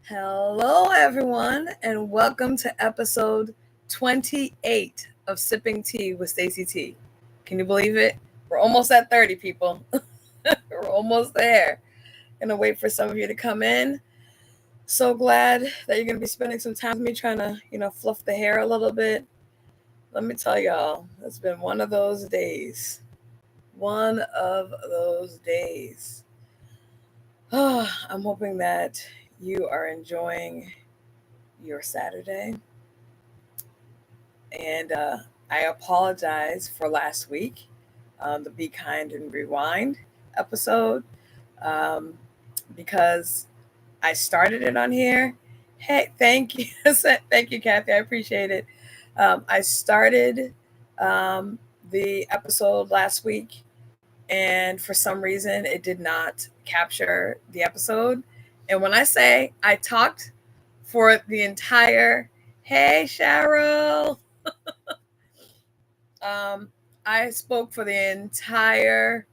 Hello, everyone, and welcome to episode 28 of Sipping Tea with Stacey T. Can you believe it? We're almost at 30, people. We're almost there. Gonna wait for some of you to come in. So glad that you're gonna be spending some time with me trying to, fluff the hair a little bit. Let me tell y'all, it's been one of those days. One of those days. I'm hoping that you are enjoying your Saturday. And I apologize for last week, the Be Kind and Rewind episode, um, because I started it on here. Hey, thank you. Thank you, Kathy. I appreciate it. I started um, the episode last week, and for some reason, it did not capture the episode. And when I say I talked for the entire, hey, Cheryl. Um, I spoke for the entire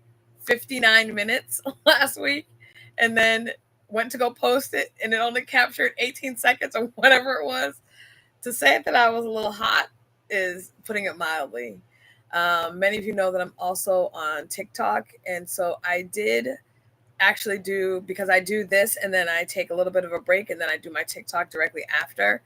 59 minutes last week and then went to go post it, and it only captured 18 seconds or whatever it was. To say that I was a little hot is putting it mildly. Many of you know that I'm also on TikTok. And so I did actually do, because I do this and then I take a little bit of a break and then I do my TikTok directly after.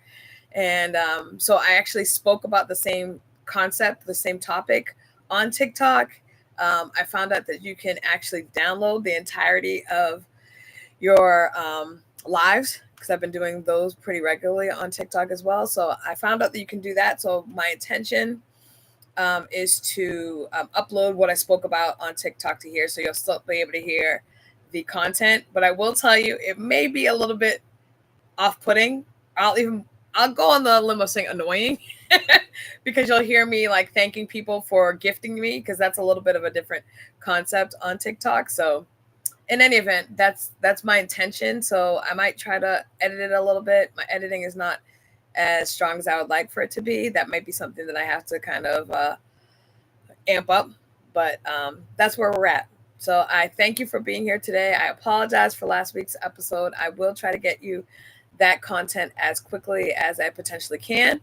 And so I actually spoke about the same concept, the same topic on TikTok. I found out that you can actually download the entirety of your lives, because I've been doing those pretty regularly on TikTok as well. So I found out that you can do that. So my intention is to upload what I spoke about on TikTok to here. So you'll still be able to hear the content. But I will tell you, it may be a little bit off-putting. I'll go on the limb of saying annoying because you'll hear me like thanking people for gifting me, because that's a little bit of a different concept on TikTok. So in any event, that's my intention. So I might try to edit it a little bit. My editing is not as strong as I would like for it to be. That might be something that I have to kind of amp up, but that's where we're at. So I thank you for being here today. I apologize for last week's episode. I will try to get you that content as quickly as I potentially can.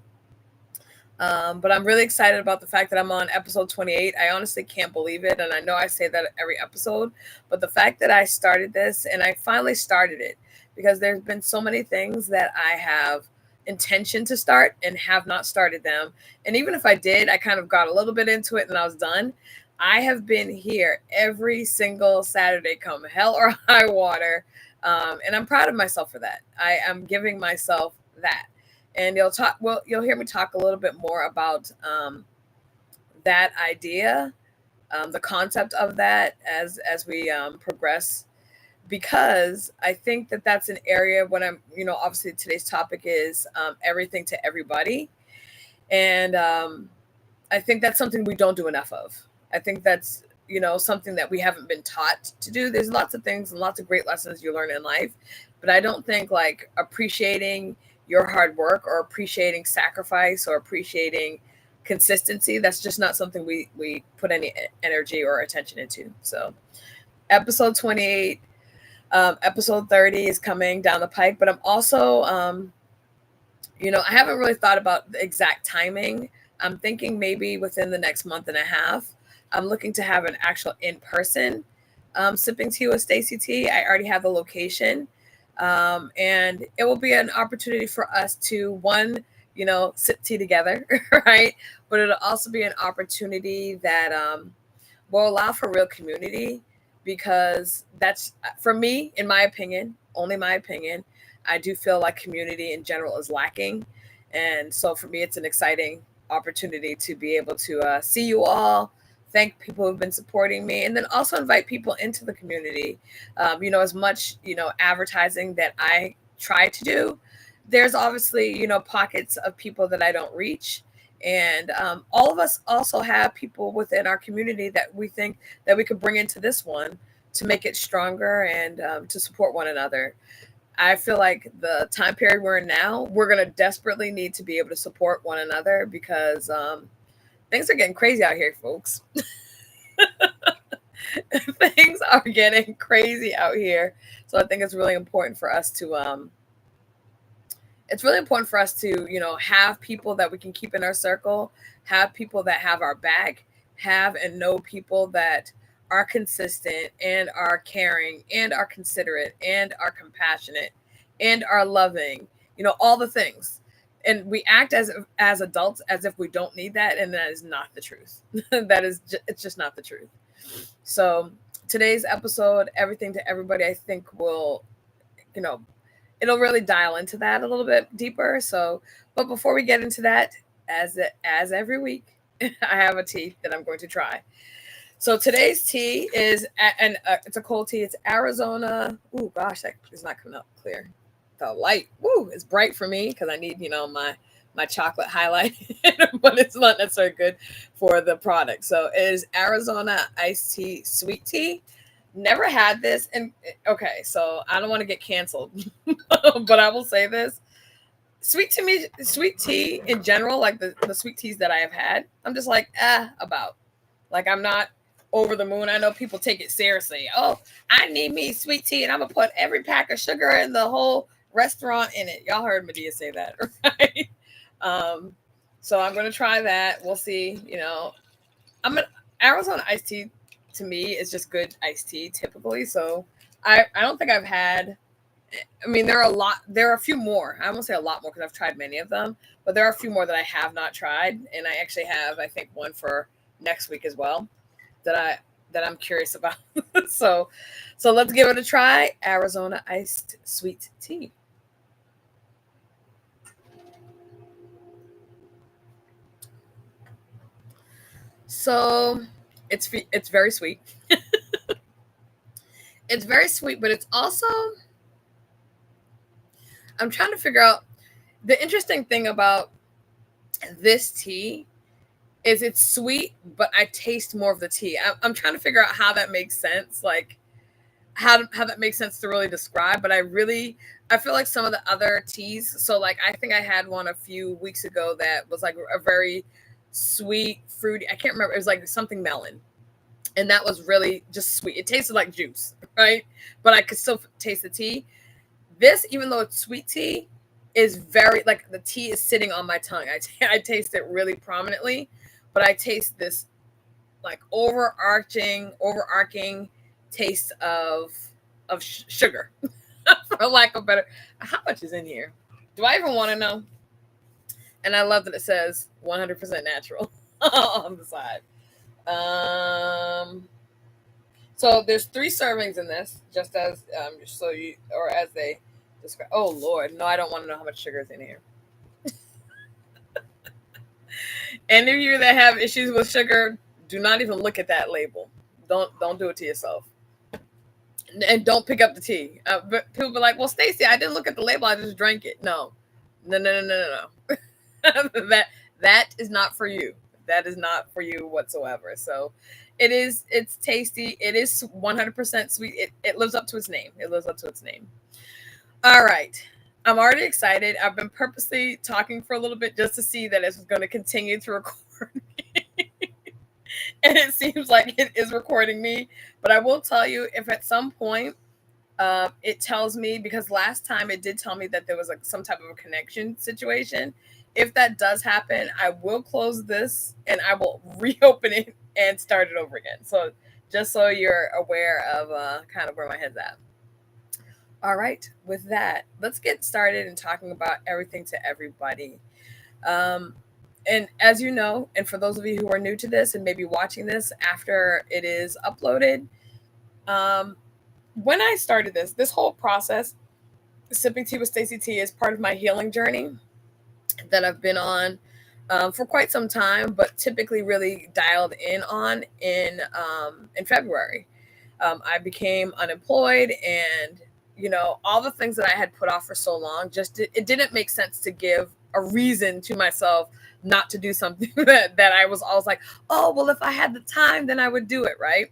But I'm really excited about the fact that I'm on episode 28. I honestly can't believe it. And I know I say that every episode, but the fact that I started this and I finally started it, because there's been so many things that I have intention to start and have not started them. And even if I did, I kind of got a little bit into it and I was done. I have been here every single Saturday, come hell or high water. And I'm proud of myself for that. I am giving myself that. And you'll hear me talk a little bit more about that idea, the concept of that as we progress, because I think that that's an area when obviously today's topic is everything to everybody. And I think that's something we don't do enough of. I think that's, something that we haven't been taught to do. There's lots of things and lots of great lessons you learn in life, but I don't think like appreciating your hard work or appreciating sacrifice or appreciating consistency, that's just not something we put any energy or attention into. So episode 28, episode 30 is coming down the pike, but I'm also I haven't really thought about the exact timing. I'm thinking maybe within the next month and a half. I'm looking to have an actual in-person sipping tea with Stacey T. I already have the location. And it will be an opportunity for us to, one, sip tea together, right? But it'll also be an opportunity that will allow for real community, because that's, for me, in my opinion, only my opinion, I do feel like community in general is lacking. And so for me, it's an exciting opportunity to be able to see you all, thank people who've been supporting me, and then also invite people into the community. As much, advertising that I try to do, there's obviously, pockets of people that I don't reach. And all of us also have people within our community that we think that we could bring into this one to make it stronger and to support one another. I feel like the time period we're in now, we're going to desperately need to be able to support one another, because things are getting crazy out here, folks. Things are getting crazy out here. So I think it's really important for us to it's really important for us to, have people that we can keep in our circle, have people that have our back, have and know people that are consistent and are caring and are considerate and are compassionate and are loving, all the things. And we act as adults as if we don't need that, and that is not the truth. It's just not the truth. So today's episode, Everything to Everybody, I think will, you know, it'll really dial into that a little bit deeper. So, but before we get into that, as every week, I have a tea that I'm going to try. So today's tea is, and it's a cold tea. It's Arizona. Ooh, gosh, that is not coming up clear. The light, woo, is bright for me because I need, my chocolate highlight, but it's not necessarily good for the product. So it is Arizona iced tea, sweet tea. Never had this, and okay, so I don't want to get canceled, but I will say this: sweet tea in general, like the sweet teas that I have had, I'm just like about. Like I'm not over the moon. I know people take it seriously. Oh, I need me sweet tea, and I'm gonna put every pack of sugar in the whole restaurant in it. Y'all heard Medea say that, right? Um, so I'm gonna try that. We'll see. I'm an Arizona iced tea to me is just good iced tea typically. So I don't think I've had. I mean, there are a few more. I won't say a lot more because I've tried many of them, but there are a few more that I have not tried, and I actually have, I think, one for next week as well that I'm curious about. so so let's give it a try. Arizona iced sweet tea. So it's very sweet. It's very sweet, but it's also, I'm trying to figure out the interesting thing about this tea is it's sweet, but I taste more of the tea. I'm trying to figure out how that makes sense. Like how that makes sense to really describe, but I feel like some of the other teas. So like I think I had one a few weeks ago that was like a very sweet, fruity. I can't remember. It was like something melon, and that was really just sweet. It tasted like juice, right? But I could still taste the tea. This, even though it's sweet tea, is very like the tea is sitting on my tongue. I taste it really prominently, but I taste this like overarching taste of sugar, for lack of better. How much is in here? Do I even want to know? And I love that it says 100% natural on the side. Um, so there's 3 servings in this, just as so you or as they describe. Oh Lord, no, I don't want to know how much sugar is in here. Any of you that have issues with sugar, do not even look at that label. Don't do it to yourself. And don't pick up the tea. But people be like, "Well, Stacey, I didn't look at the label. I just drank it." No, no, no, no, no, no. That is not for you. That is not for you whatsoever. So, it is. It's tasty. It is 100% sweet. It lives up to its name. It lives up to its name. All right. I'm already excited. I've been purposely talking for a little bit just to see that it's going to continue to record. And it seems like it is recording me. But I will tell you, if at some point it tells me, because last time it did tell me that there was like some type of a connection situation. If that does happen, I will close this and I will reopen it and start it over again. So just so you're aware of kind of where my head's at. All right, with that, let's get started in talking about everything to everybody. Um, and as you know, and for those of you who are new to this and maybe watching this after it is uploaded, um, when I started this whole process, sipping tea with Stacey T is part of my healing journey that I've been on for quite some time, but typically really dialed in on in February. I became unemployed, and all the things that I had put off for so long, it didn't make sense to give a reason to myself not to do something that I was always like, oh well, if I had the time, then I would do it, right?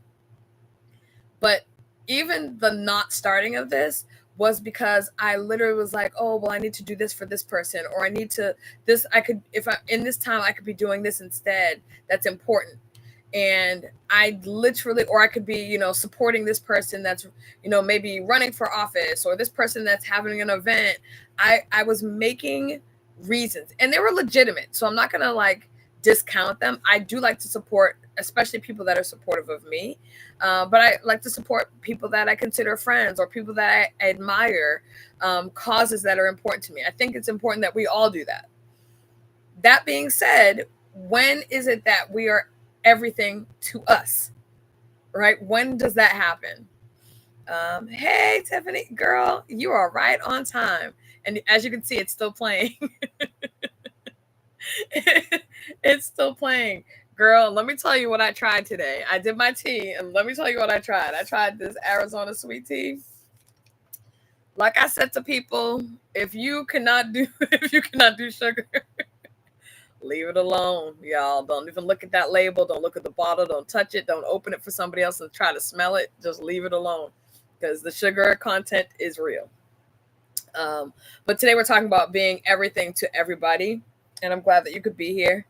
But even the not starting of this was because I literally was like, oh, well, I need to do this for this person, or I need to, this, I could, if I, in this time, I could be doing this instead. That's important. And I literally, or I could be, supporting this person that's, maybe running for office, or this person that's having an event. I was making reasons, and they were legitimate. So I'm not going to like discount them. I do like to support, especially people that are supportive of me. But I like to support people that I consider friends or people that I admire, causes that are important to me. I think it's important that we all do that. That being said, when is it that we are everything to us, right? When does that happen? Hey, Tiffany, girl, you are right on time. And as you can see, it's still playing. It's still playing. Girl, let me tell you what I tried today. I did my tea, and let me tell you what I tried. I tried this Arizona sweet tea. Like I said to people, if you cannot do if you cannot do sugar, leave it alone, y'all. Don't even look at that label. Don't look at the bottle. Don't touch it. Don't open it for somebody else and try to smell it. Just leave it alone, because the sugar content is real. But today we're talking about being everything to everybody, and I'm glad that you could be here.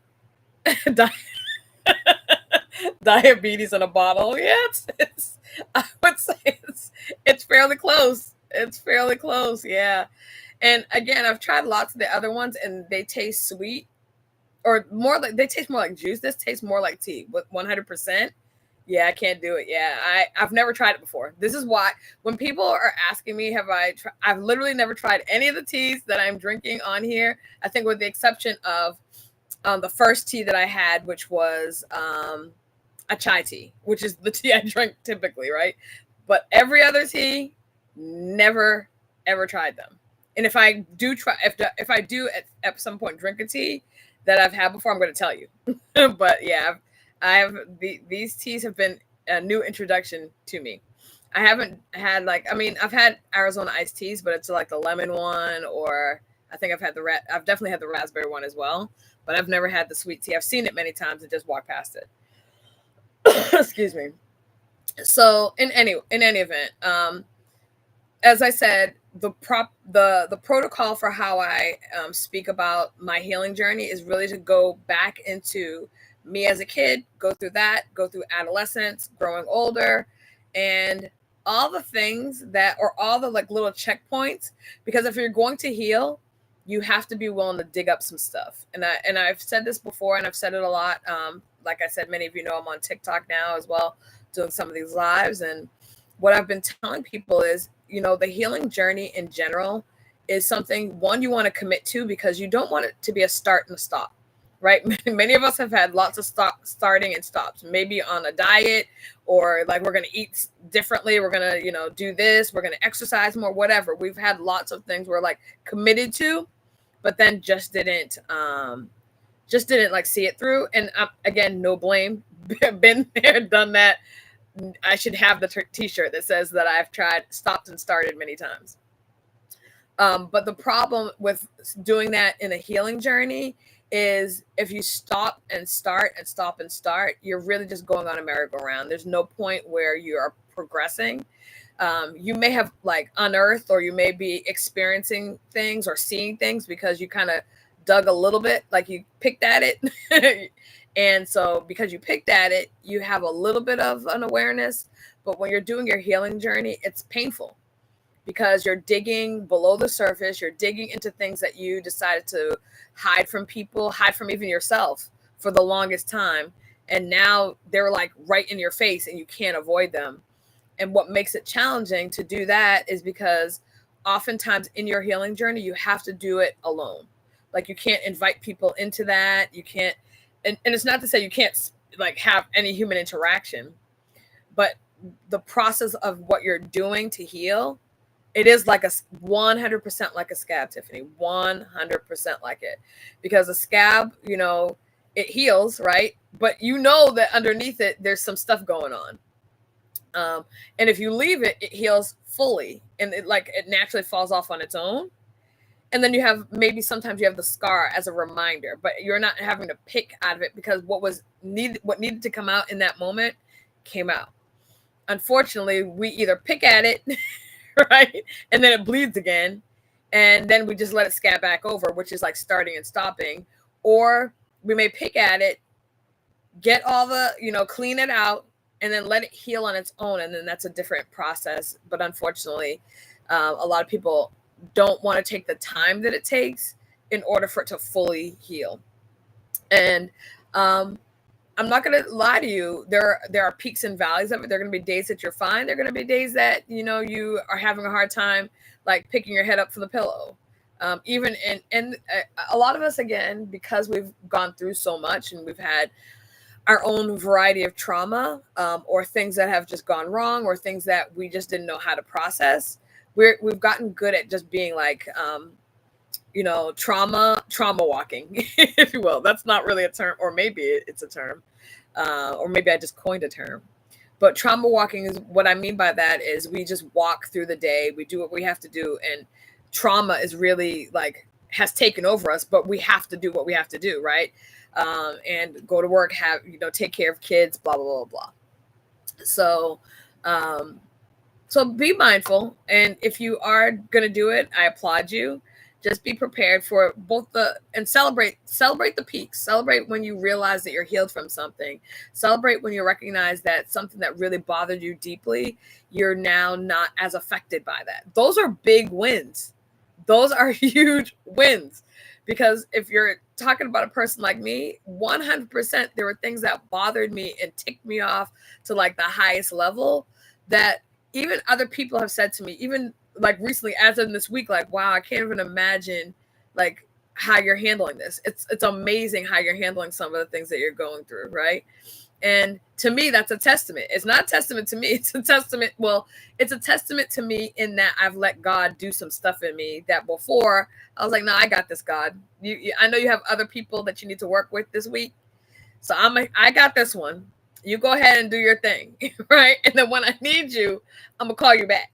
Diabetes in a bottle. Yeah, I would say it's fairly close. It's fairly close. Yeah. And again, I've tried lots of the other ones, and they taste sweet, or more like, they taste more like juice. This tastes more like tea with 100%. Yeah, I can't do it. Yeah, I've never tried it before. This is why when people are asking me, I've literally never tried any of the teas that I'm drinking on here. I think with the exception of the first tea that I had, which was a chai tea, which is the tea I drink typically, right? But every other tea, never ever tried them. And if I do try, if I do at some point drink a tea that I've had before, I'm going to tell you. But yeah, these teas have been a new introduction to me. I haven't had I've had Arizona iced teas, but it's like the lemon one, or I think I've definitely had the raspberry one as well, but I've never had the sweet tea. I've seen it many times and just walked past it. Excuse me. So in any event, as I said, the protocol for how I speak about my healing journey is really to go back into me as a kid, go through adolescence, growing older, and all the things that, or all the like little checkpoints. Because if you're going to heal, you have to be willing to dig up some stuff. And I've said this before, and I've said it a lot. Like I said, many of you know I'm on TikTok now as well, doing some of these lives. And what I've been telling people is, the healing journey in general is something, one, you want to commit to, because you don't want it to be a start and a stop, right? Many of us have had lots of starting and stops, maybe on a diet, or like we're going to eat differently. We're going to, do this. We're going to exercise more, whatever. We've had lots of things we're like committed to, but then just didn't like see it through. And again, no blame. Been there, done that. I should have the t-shirt that says that I've tried, stopped and started many times. But the problem with doing that in a healing journey is if you stop and start and stop and start, you're really just going on a merry-go-round. There's no point where you are progressing. You may have like unearthed, or you may be experiencing things or seeing things because you kind of dug a little bit, like you picked at it. And so because you picked at it, you have a little bit of an awareness. But when you're doing your healing journey, it's painful, because you're digging below the surface. You're digging into things that you decided to hide from people, hide from even yourself for the longest time. And now they're like right in your face and you can't avoid them. And what makes it challenging to do that is because oftentimes in your healing journey, you have to do it alone. Like you can't invite people into that. You can't, and it's not to say you can't like have any human interaction, but the process of what you're doing to heal, it is like a 100% like a scab, Tiffany, 100% like it. Because a scab, it heals, right? But that underneath it, there's some stuff going on. And if you leave it, it heals fully, and it naturally falls off on its own. And then you have, maybe sometimes you have the scar as a reminder, but you're not having to pick out of it, because what needed to come out in that moment came out. Unfortunately, we either pick at it, right, and then it bleeds again, and then we just let it scab back over, which is like starting and stopping. Or we may pick at it get all the, clean it out, and then let it heal on its own. And then that's a different process. But unfortunately, a lot of people don't want to take the time that it takes in order for it to fully heal. And I'm not going to lie to you. There are peaks and valleys of it. There are going to be days that you're fine. There are going to be days that, you are having a hard time, like picking your head up from the pillow. Even and a lot of us, again, because we've gone through so much and we've had our own variety of trauma, or things that have just gone wrong, or things that we just didn't know how to process. We've gotten good at just being like, trauma walking, if you will. That's not really a term, or maybe it's a term, or maybe I just coined a term. But trauma walking is what I mean by that is we just walk through the day, we do what we have to do, and trauma is really like has taken over us, but we have to do what we have to do, right? And go to work, have take care of kids, blah blah blah blah. So, so be mindful, and if you are gonna do it, I applaud you. Just be prepared for both and celebrate the peaks. Celebrate when you realize that you're healed from something. Celebrate when you recognize that something that really bothered you deeply, you're now not as affected by that. Those are big wins. Those are huge wins. Because if you're talking about a person like me, 100%, there were things that bothered me and ticked me off to like the highest level that even other people have said to me, even like recently, as in this week, like, wow, I can't even imagine like how you're handling this. It's amazing how you're handling some of the things that you're going through, right? And to me, that's a testament. It's not a testament to me. It's a testament. Well, it's a testament to me in that I've let God do some stuff in me that before I was like, no, I got this, God. I know you have other people that you need to work with this week. So I got this one. You go ahead and do your thing, right? And then when I need you, I'm going to call you back.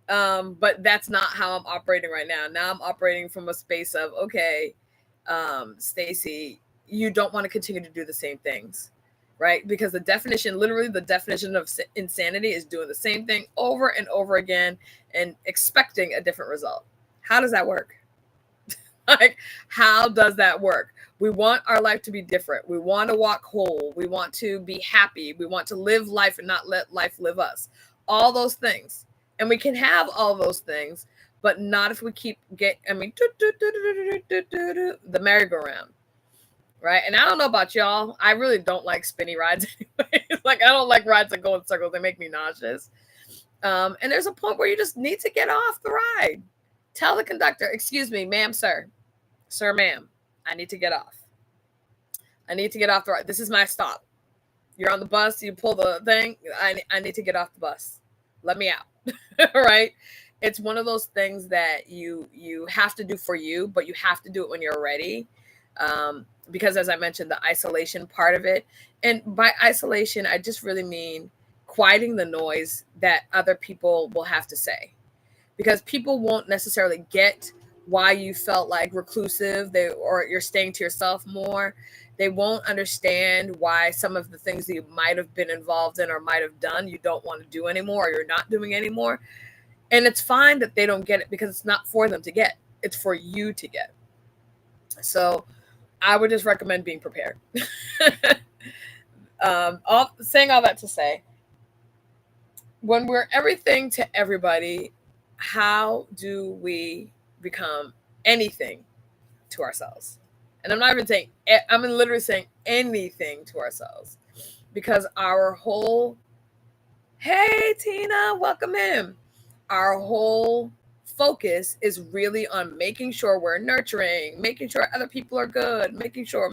But that's not how I'm operating right now. Now I'm operating from a space of, okay, Stacy, you don't want to continue to do the same things, right? Because literally the definition of insanity is doing the same thing over and over again and expecting a different result. How does that work? Like, how does that work? We want our life to be different. We want to walk whole. We want to be happy. We want to live life and not let life live us. All those things. And we can have all those things, but not if we keep the merry-go-round, right? And I don't know about y'all. I really don't like spinny rides anyway. Like, I don't like rides that go in circles. They make me nauseous. And there's a point where you just need to get off the ride. Tell the conductor, excuse me, ma'am, sir, ma'am, I need to get off. I need to get off the ride. This is my stop. You're on the bus. You pull the thing. I need to get off the bus. Let me out. Right? It's one of those things that you have to do for you, but you have to do it when you're ready. Because as I mentioned, the isolation part of it, and by isolation, I just really mean quieting the noise that other people will have to say, because people won't necessarily get why you felt like reclusive, or you're staying to yourself more. They won't understand why some of the things that you might have been involved in or might have done you don't want to do anymore, or you're not doing anymore. And it's fine that they don't get it, because it's not for them to get. It's for you to get. So I would just recommend being prepared. Saying all that to say, when we're everything to everybody, how do we become anything to ourselves? And I'm not even saying, I'm literally saying anything to ourselves, because our whole, hey, Tina, welcome in. Our whole focus is really on making sure we're nurturing, making sure other people are good, making sure.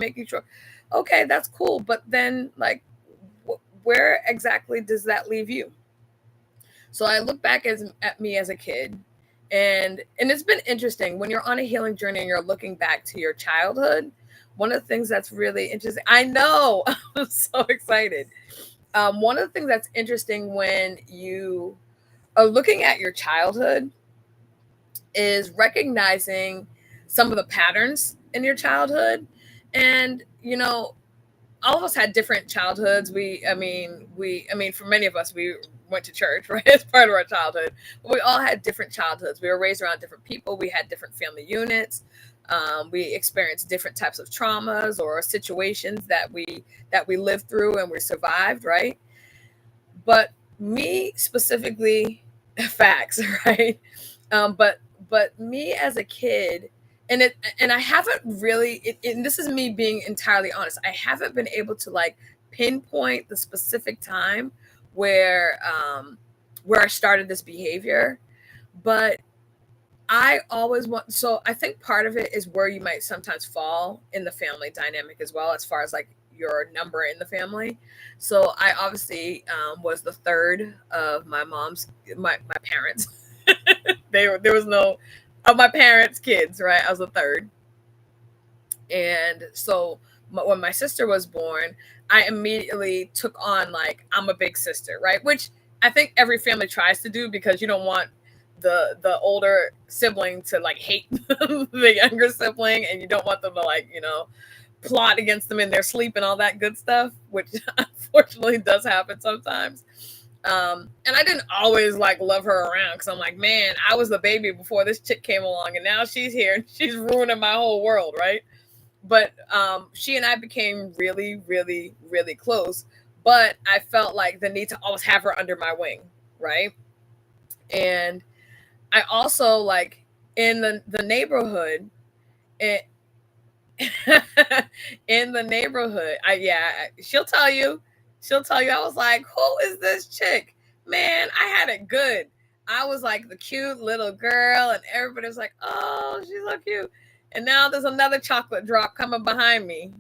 Okay, that's cool. But then, like, where exactly does that leave you? So I look back at me as a kid, and it's been interesting when you're on a healing journey and you're looking back to your childhood. One of the things that's really interesting, I know, I'm so excited. One of the things that's interesting when you are looking at your childhood is recognizing some of the patterns in your childhood. And, all of us had different childhoods. I mean, for many of us, we went to church, right? As part of our childhood. But we all had different childhoods. We were raised around different people. We had different family units. We experience different types of traumas or situations that we lived through and we survived, right? But me specifically, facts, right? But me as a kid, and I haven't really, and this is me being entirely honest, I haven't been able to like pinpoint the specific time where where I started this behavior, but I always want, so I think part of it is where you might sometimes fall in the family dynamic as well, as far as like your number in the family. So I obviously was the third of my mom's, my parents. There was no, of my parents' kids, right? I was the third. And so when my sister was born, I immediately took on like, I'm a big sister, right? Which I think every family tries to do, because you don't want the older sibling to like hate the younger sibling, and you don't want them to like, plot against them in their sleep and all that good stuff, which unfortunately does happen sometimes. And I didn't always like love her around, because I'm like, man, I was the baby before this chick came along, and now she's here and she's ruining my whole world, right? But she and I became really, really, really close. But I felt like the need to always have her under my wing, right? And I also like in the neighborhood, it, in the neighborhood, she'll tell you, I was like, who is this chick? Man, I had it good. I was like the cute little girl, and everybody was like, oh, she's so cute. And now there's another chocolate drop coming behind me.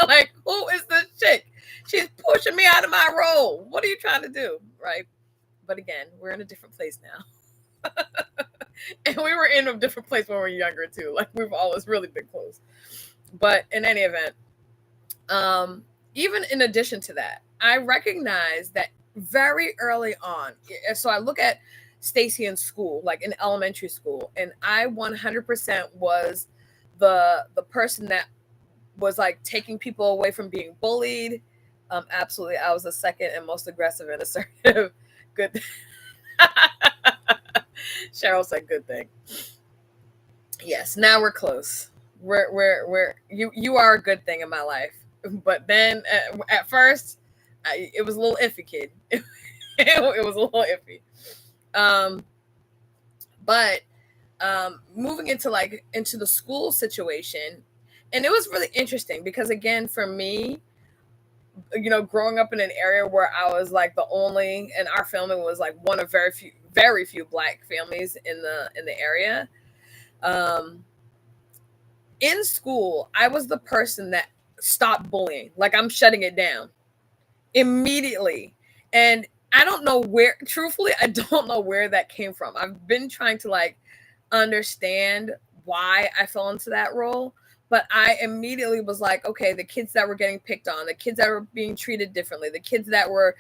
Like, who is this chick? She's pushing me out of my role. What are you trying to do? Right. But again, we're in a different place now. And we were in a different place when we were younger too. Like, we've always really been close. But in any event, even in addition to that, I recognize that very early on. So I look at Stacy in school, like in elementary school, and I 100% was the person that was like taking people away from being bullied. Absolutely, I was the second and most aggressive and assertive. Good. Cheryl said, "Good thing." Yes, now we're close. We're you are a good thing in my life. But then at first, it was a little iffy, kid. It was a little iffy. Um, but moving into like into the school situation, and it was really interesting because again, for me, growing up in an area where I was like the only, and our family was like one of very few black families in the area. Um, in school, I was the person that stopped bullying. Like, I'm shutting it down immediately. And I don't know where, truthfully, I don't know where that came from. I've been trying to like understand why I fell into that role. But I immediately was like, okay, the kids that were getting picked on, the kids that were being treated differently, the kids that were,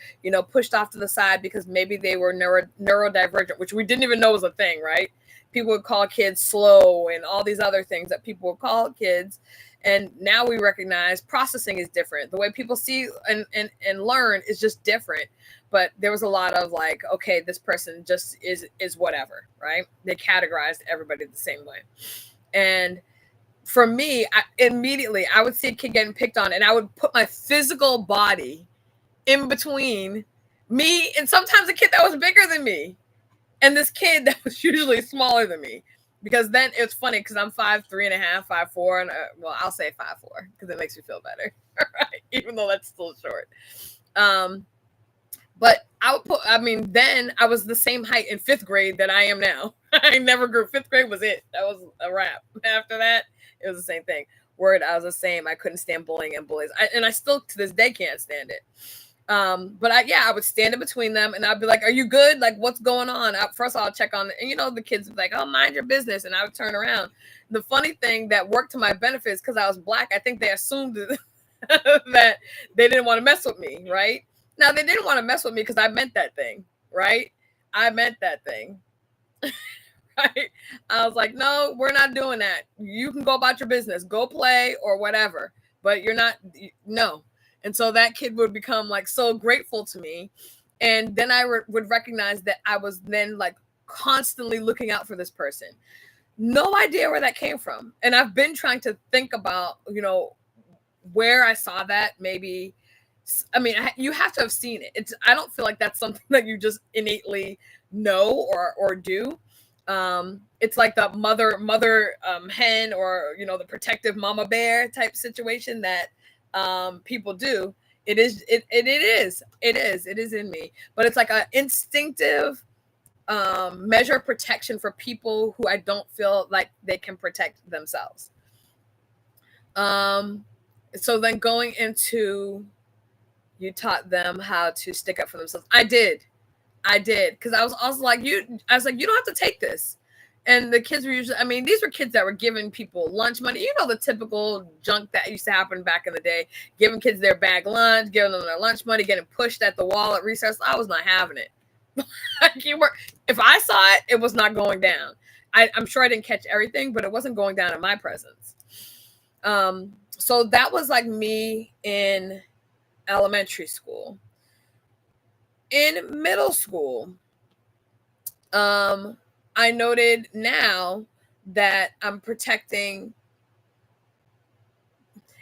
pushed off to the side because maybe they were neurodivergent, which we didn't even know was a thing, right? People would call kids slow and all these other things that people would call kids. And now we recognize processing is different. The way people see and learn is just different. But there was a lot of like, okay, this person just is whatever, right? They categorized everybody the same way. And for me, I would see a kid getting picked on, and I would put my physical body in between me and sometimes a kid that was bigger than me and this kid that was usually smaller than me. Because then it's funny because I'm 5'3.5", 5'4", and well, I'll say 5'4" because it makes me feel better, right? Even though that's still short. But then I was the same height in 5th grade that I am now. I never grew. 5th grade was it. That was a wrap. After that, it was the same thing. Word, I was the same. I couldn't stand bullying and bullies. I still to this day can't stand it. But I would stand in between them and I'd be like, are you good? Like, what's going on? First I'll check on, and the kids would be like, oh, mind your business. And I would turn around. The funny thing that worked to my benefit is because I was black, I think they assumed that they didn't want to mess with me, right? Now, they didn't want to mess with me because I meant that thing, right? I meant that thing. Right? I was like, no, we're not doing that. You can go about your business, go play or whatever, but you're not, no. And so that kid would become like so grateful to me. And then I would recognize that I was then like constantly looking out for this person. No idea where that came from. And I've been trying to think about, where I saw that. Maybe, I mean, you have to have seen it. I don't feel like that's something that you just innately know or do. It's like the mother hen, or the protective mama bear type situation that people do. It is in me, but it's like an instinctive measure of protection for people who I don't feel like they can protect themselves. Um, so then going into, you taught them how to stick up for themselves. I did, because I was also like you. I was like, you don't have to take this. And the kids were usually, I mean, these were kids that were giving people lunch money. The typical junk that used to happen back in the day, giving kids their bag lunch, giving them their lunch money, getting pushed at the wall at recess. I was not having it. If I saw it, it was not going down. I'm sure I didn't catch everything, but it wasn't going down in my presence. So that was like me in elementary school. In middle school, I noted now that I'm protecting,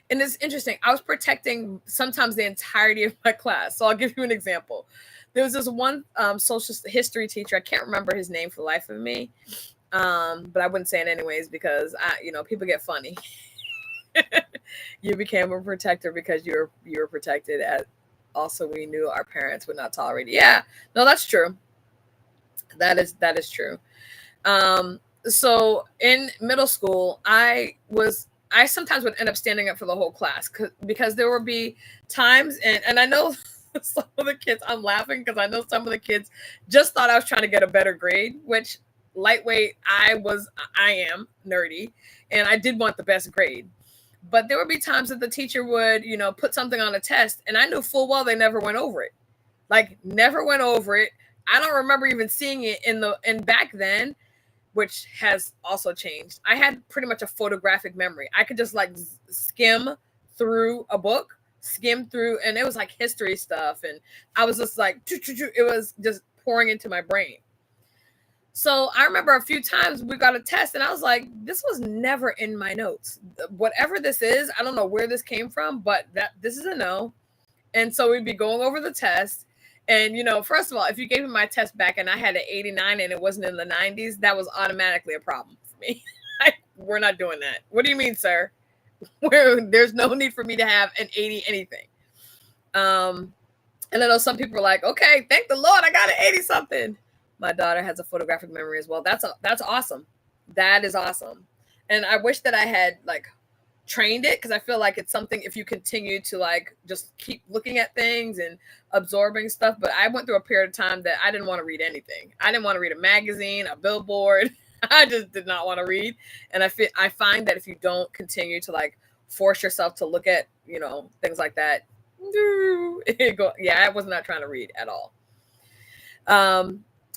and it's interesting. I was protecting sometimes the entirety of my class. So I'll give you an example. There was this one social history teacher. I can't remember his name for the life of me, but I wouldn't say it anyways because people get funny. You became a protector because you were protected. Also, we knew our parents would not tolerate it. Yeah, no, that's true. That is true. So in middle school, I sometimes would end up standing up for the whole class because there would be times, and I know some of the kids, I'm laughing because I know some of the kids just thought I was trying to get a better grade, which lightweight, I am nerdy and I did want the best grade. But there would be times that the teacher would, put something on a test and I knew full well they never went over it. Like never went over it. I don't remember even seeing it in back then, which has also changed. I had pretty much a photographic memory. I could just like skim through a book, and it was like history stuff. And I was just like, it was just pouring into my brain. So I remember a few times we got a test and I was like, this was never in my notes. Whatever this is, I don't know where this came from, but this is a no. And so we'd be going over the test. And, first of all, if you gave me my test back and I had an 89 and it wasn't in the 90s, that was automatically a problem for me. We're not doing that. What do you mean, sir? There's no need for me to have an 80 anything. And I know some people are like, okay, thank the Lord, I got an 80 something. My daughter has a photographic memory as well. That's awesome. That is awesome. And I wish that I had like trained it, because I feel like it's something, if you continue to like just keep looking at things and absorbing stuff. But I went through a period of time that I didn't want to read anything. I didn't want to read a magazine, a billboard. I just did not want to read. And I find that if you don't continue to like force yourself to look at, things like that, I was not trying to read at all.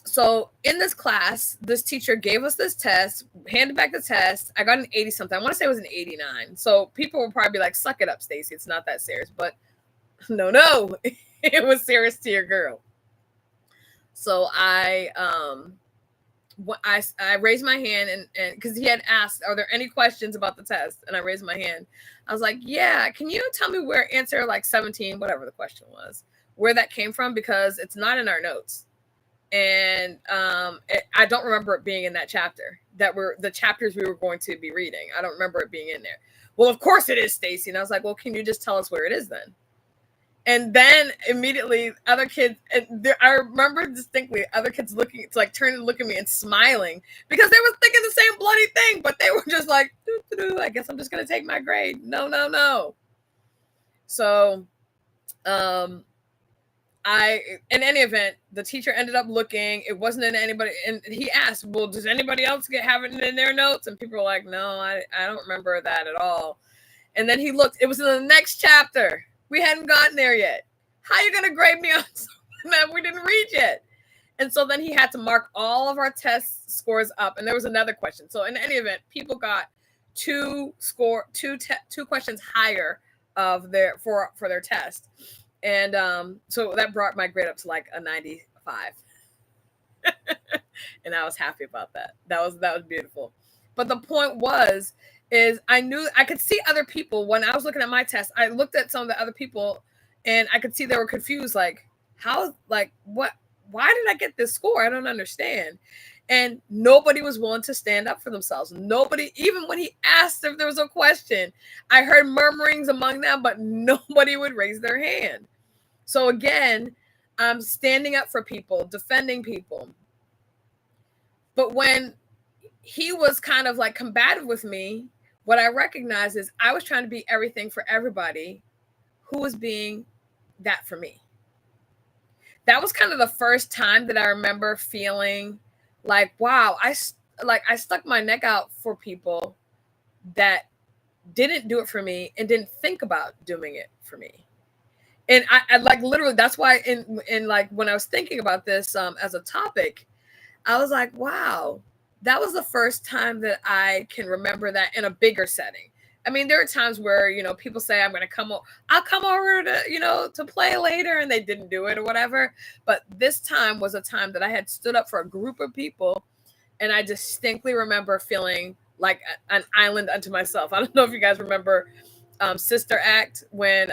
So in this class, this teacher gave us this test, handed back the test. I got an 80 something. I want to say it was an 89. So people will probably be like, suck it up, Stacey. It's not that serious. But no, it was serious to your girl. So I raised my hand and because he had asked, are there any questions about the test? And I raised my hand. I was like, yeah, can you tell me where answer like 17, whatever the question was, where that came from? Because it's not in our notes. And I don't remember it being in that chapter. That were the chapters we were going to be reading. I don't remember it being in there. Well, of course it is, Stacey. And I was like, well, can you just tell us where it is then? And then immediately other kids, I remember distinctly other kids turning to look at me and smiling because they were thinking the same bloody thing, but they were just like, I guess I'm just going to take my grade. No. So, in any event, the teacher ended up looking. It wasn't in anybody, and he asked, well, does anybody else have it in their notes? And people were like, no, I don't remember that at all. And then he looked, it was in the next chapter. We hadn't gotten there yet. How are you going to grade me on something that we didn't read yet? And so then he had to mark all of our test scores up. And there was another question. So in any event, people got two questions higher of for their test. And so that brought my grade up to like a 95. And I was happy about that. That was beautiful. But the point is I knew I could see other people when I was looking at my test. I looked at some of the other people and I could see they were confused. Like, how, like, what, why did I get this score? I don't understand. And nobody was willing to stand up for themselves. Nobody, even when he asked if there was a question, I heard murmurings among them, but nobody would raise their hand. So again, I'm standing up for people, defending people. But when he was kind of like combative with me, what I recognized is I was trying to be everything for everybody who was being that for me. That was kind of the first time that I remember feeling like, wow, I stuck my neck out for people that didn't do it for me and didn't think about doing it for me. And I like literally, that's why in like when I was thinking about this as a topic, I was like, wow, that was the first time that I can remember that in a bigger setting. I mean, there are times where, people say, I'm going to I'll come over to, to play later, and they didn't do it or whatever. But this time was a time that I had stood up for a group of people, and I distinctly remember feeling like an island unto myself. I don't know if you guys remember Sister Act when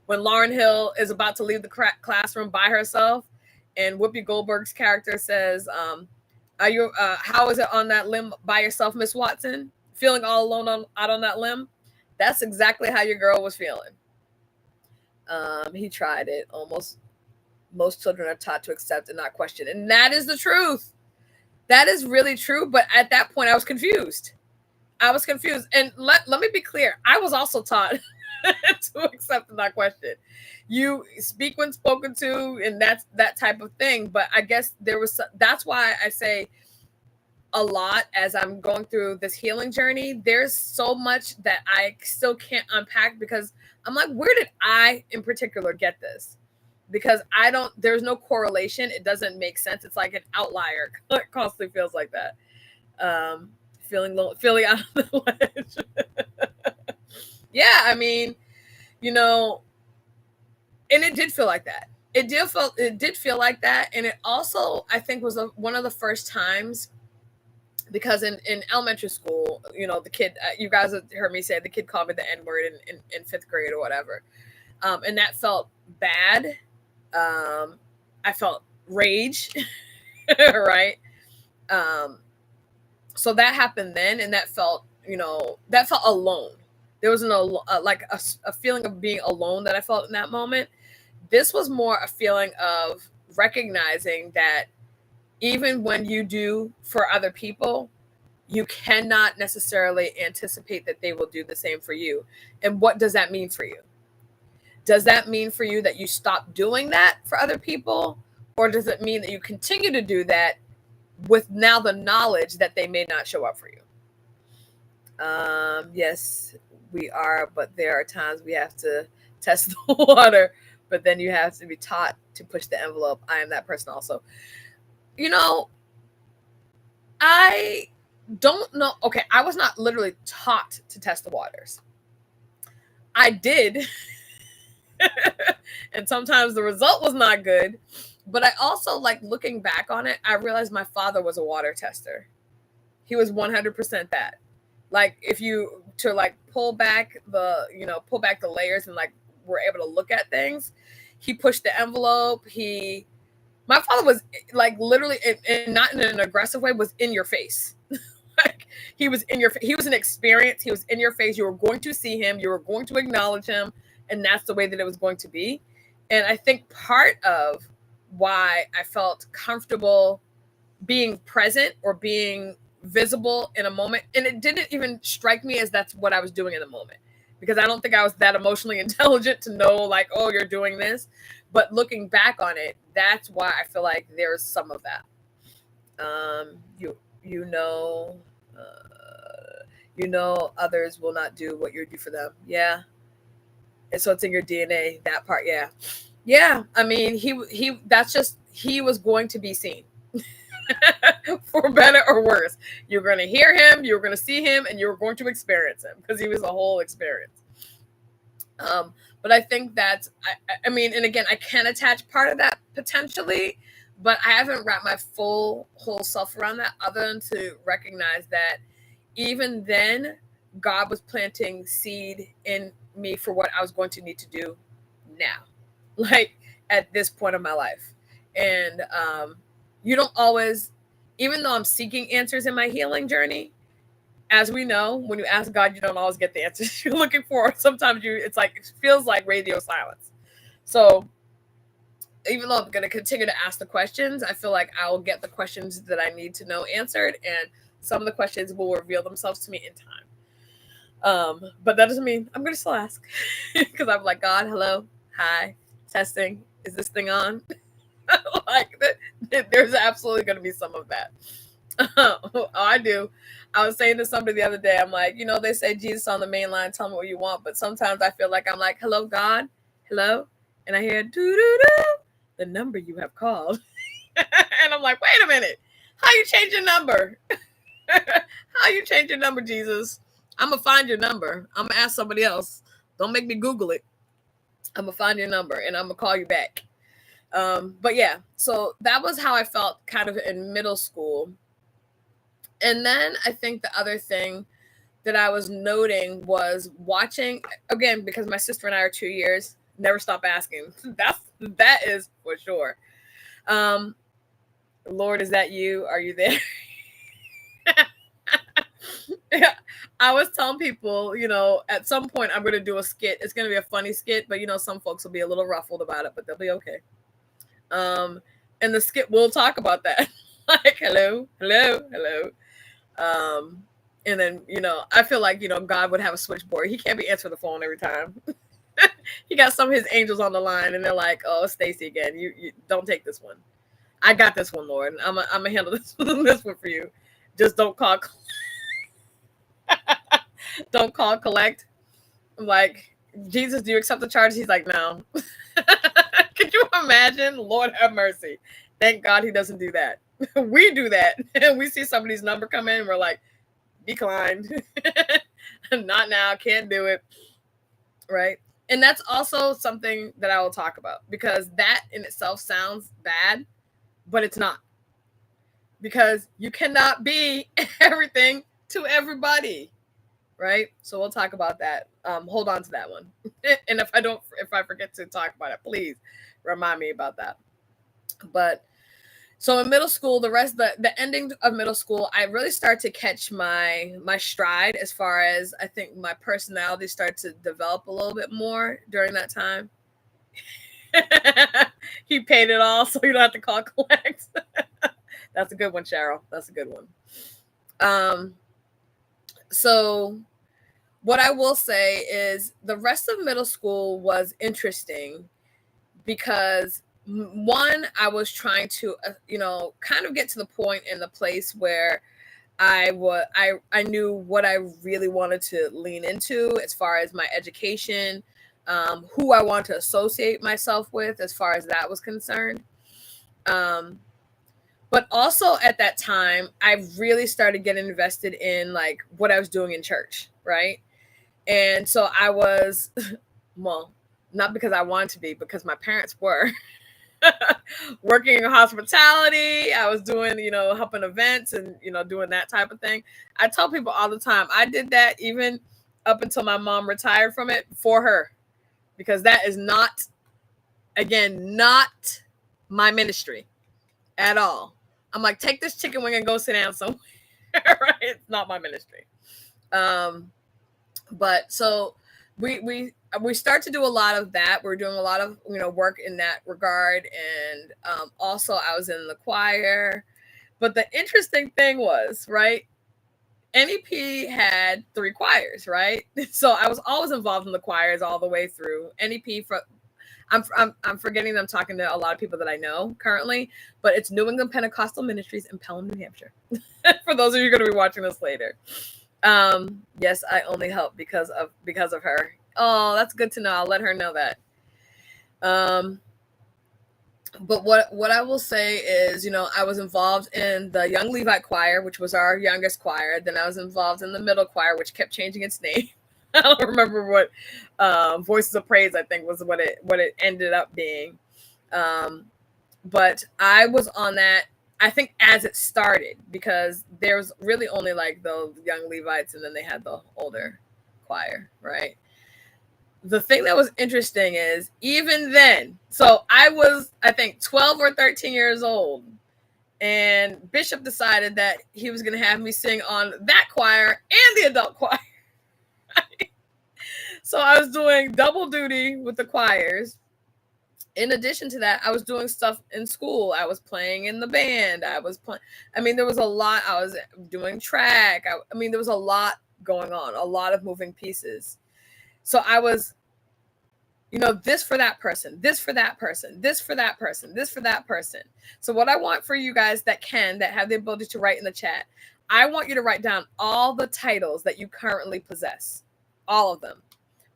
Lauryn Hill is about to leave the classroom by herself, and Whoopi Goldberg's character says, "Are you? How is it on that limb by yourself, Miss Watson? Feeling all alone out on that limb?" That's exactly how your girl was feeling. He tried it. Almost most children are taught to accept and not question, and that is the truth. That is really true. But at that point, I was confused. And let me be clear. I was also taught to accept and not question. You speak when spoken to, and that's that type of thing. But I guess that's why I say a lot as I'm going through this healing journey. There's so much that I still can't unpack because I'm like, where did I in particular get this? Because there's no correlation. It doesn't make sense. It's like an outlier. It constantly feels like that. Feeling out of the ledge. Yeah, I mean, and it did feel like that. It did feel like that. And it also, I think, was one of the first times, because in elementary school, the kid, you guys have heard me say, the kid called me the N-word in fifth grade or whatever. And that felt bad. I felt rage, right? So that happened then, and that felt alone. There was a feeling of being alone that I felt in that moment. This was more a feeling of recognizing that even when you do for other people, you cannot necessarily anticipate that they will do the same for you. And what does that mean for you? Does that mean for you that you stop doing that for other people? Or does it mean that you continue to do that with now the knowledge that they may not show up for you? Yes, we are, but there are times we have to test the water, but then you have to be taught to push the envelope. I am that person also. I don't know. Okay, I was not literally taught to test the waters. I did. And sometimes the result was not good. But I also, like, looking back on it, I realized my father was a water tester. He was 100% that. Like, if you pull back the layers and like were able to look at things, he pushed the envelope. My father was like literally, and not in an aggressive way, was in your face. Like, he was an experience. He was in your face. You were going to see him. You were going to acknowledge him. And that's the way that it was going to be. And I think part of why I felt comfortable being present or being visible in a moment, and it didn't even strike me as that's what I was doing in the moment, because I don't think I was that emotionally intelligent to know, like, oh, you're doing this. But looking back on it, that's why I feel like there's some of that. Others will not do what you do for them. Yeah. And so it's in your DNA, that part. Yeah. I mean, he was going to be seen. For better or worse, you're going to hear him, you're going to see him, and you're going to experience him, because he was a whole experience. But I think that's, I mean, and again, I can attach part of that potentially, but I haven't wrapped my whole self around that, other than to recognize that even then, God was planting seed in me for what I was going to need to do now, like at this point of my life. And you don't always, even though I'm seeking answers in my healing journey, as we know, when you ask God, you don't always get the answers you're looking for. Sometimes it's like, it feels like radio silence. So even though I'm going to continue to ask the questions, I feel like I will get the questions that I need to know answered, and some of the questions will reveal themselves to me in time. But that doesn't mean I'm going to still ask, because I'm like, God, hello, hi, testing, is this thing on? Like, there's absolutely going to be some of that. I do. I was saying to somebody the other day, I'm like, they say Jesus on the main line, tell me what you want. But sometimes I feel like I'm like, hello, God, hello. And I hear, doo-doo-doo, the number you have called. And I'm like, wait a minute. How you change your number? How you change your number, Jesus? I'm going to find your number. I'm going to ask somebody else. Don't make me Google it. I'm going to find your number and I'm going to call you back. But yeah, so that was how I felt kind of in middle school. And then I think the other thing that I was noting was watching, again, because my sister and I are 2 years, never stop asking. That is for sure. Lord, is that you? Are you there? I was telling people, at some point I'm going to do a skit. It's going to be a funny skit, but some folks will be a little ruffled about it, but they'll be okay. And the skit will talk about that. Like, hello. And then, I feel like, God would have a switchboard. He can't be answering the phone every time. He got some of his angels on the line and they're like, oh, Stacy again. You don't take this one. I got this one, Lord. I'm gonna handle this one for you. Just don't call. Don't call collect. I'm like, Jesus, do you accept the charges? He's like, no. Could you imagine? Lord have mercy. Thank God he doesn't do that. We do that. We see somebody's number come in and we're like, declined. Not now. Can't do it. Right. And that's also something that I will talk about, because that in itself sounds bad, but it's not. Because you cannot be everything to everybody. Right. So we'll talk about that. Hold on to that one. And if I forget to talk about it, please remind me about that. But so in middle school, the ending of middle school, I really start to catch my stride, as far as I think my personality started to develop a little bit more during that time. He paid it all, so you don't have to call collect. That's a good one, Cheryl. That's a good one. So what I will say is the rest of middle school was interesting because, one, I was trying to, kind of get to the point in the place where I knew what I really wanted to lean into as far as my education, who I want to associate myself with as far as that was concerned. But also at that time, I really started getting invested in like what I was doing in church, right? And so I was, well, not because I wanted to be, because my parents were. Working in hospitality, I was doing, helping events and, doing that type of thing. I tell people all the time, I did that even up until my mom retired from it for her, because that is not my ministry at all. I'm like, take this chicken wing and go sit down somewhere. Right? It's not my ministry. But so we start to do a lot of that. We're doing a lot of, work in that regard. And also I was in the choir. But the interesting thing was, right, NEP had 3 choirs, right? So I was always involved in the choirs all the way through. NEP, I'm forgetting that I'm talking to a lot of people that I know currently, but it's New England Pentecostal Ministries in Pelham, New Hampshire. For those of you who are going to be watching this later. Yes, I only help because of her. Oh, that's good to know. I'll let her know that. But what I will say is, I was involved in the Young Levite Choir, which was our youngest choir. Then I was involved in the middle choir, which kept changing its name. I don't remember what Voices of Praise, I think, was what it ended up being. But I was on that I think as it started, because there's really only like the young Levites and then they had the older choir, right? The thing that was interesting is even then, so I was, I think, 12 or 13 years old, and Bishop decided that he was going to have me sing on that choir and the adult choir. So I was doing double duty with the choirs. In addition to that, I was doing stuff in school. I was playing in the band. I was playing. I mean, there was a lot. I was doing track. I mean, there was a lot going on, a lot of moving pieces. So I was, this for that person, this for that person, this for that person, this for that person. So what I want for you guys that have the ability to write in the chat, I want you to write down all the titles that you currently possess, all of them,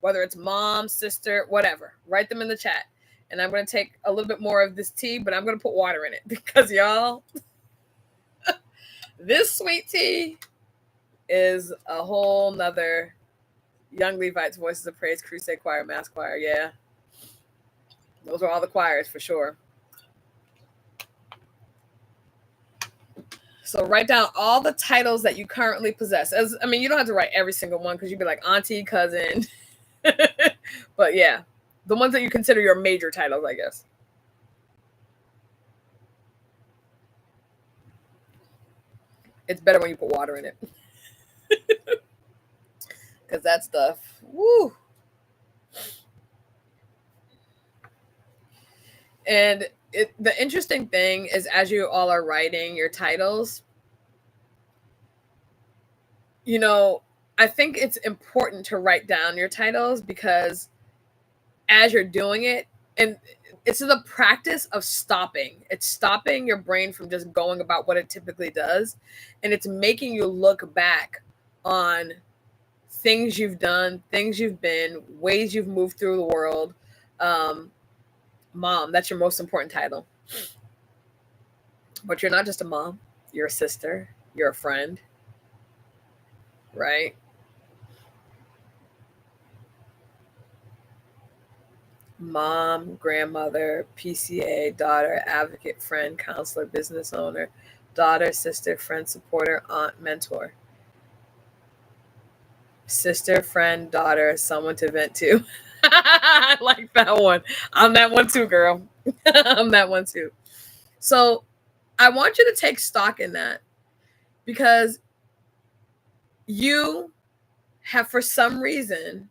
whether it's mom, sister, whatever. Write them in the chat. And I'm going to take a little bit more of this tea, but I'm going to put water in it because y'all, this sweet tea is a whole nother Young Levites, Voices of Praise, Crusade Choir, Mass Choir. Yeah. Those are all the choirs for sure. So write down all the titles that you currently possess. You don't have to write every single one because you'd be like auntie, cousin. But yeah, the ones that you consider your major titles, I guess. It's better when you put water in it. Because that stuff, woo. And the interesting thing is, as you all are writing your titles, I think it's important to write down your titles because as you're doing it, and it's the practice of stopping. It's stopping your brain from just going about what it typically does. And it's making you look back on things you've done, things you've been, ways you've moved through the world. Mom, that's your most important title. But you're not just a mom. You're a sister. You're a friend. Right? Mom, grandmother, PCA, daughter, advocate, friend, counselor, business owner, daughter, sister, friend, supporter, aunt, mentor. Sister, friend, daughter, someone to vent to. I like that one. I'm that one too, girl. I'm that one too. So I want you to take stock in that because you have, for some reason,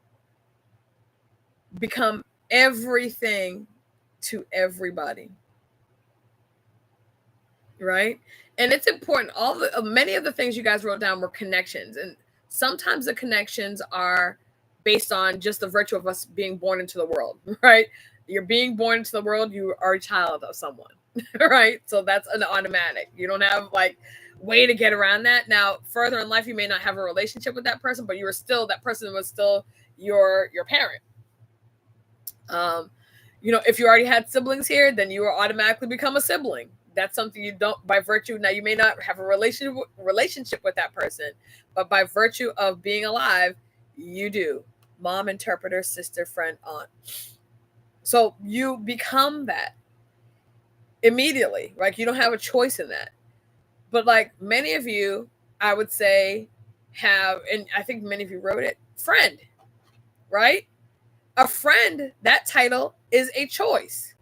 become everything to everybody. Right? And it's important. Many of the things you guys wrote down were connections. And sometimes the connections are based on just the virtue of us being born into the world, right? You're being born into the world, you are a child of someone, right? So that's an automatic. You don't have like way to get around that. Now, further in life, you may not have a relationship with that person, but that person was still your parent. If you already had siblings here, then you will automatically become a sibling. That's something you don't, by virtue. Now, you may not have a relationship with that person, but by virtue of being alive, you do. Mom, interpreter, sister, friend, aunt. So you become that immediately. Like, you don't have a choice in that. But like many of you, I would say, have, and I think many of you wrote it, friend, right? A friend, that title is a choice.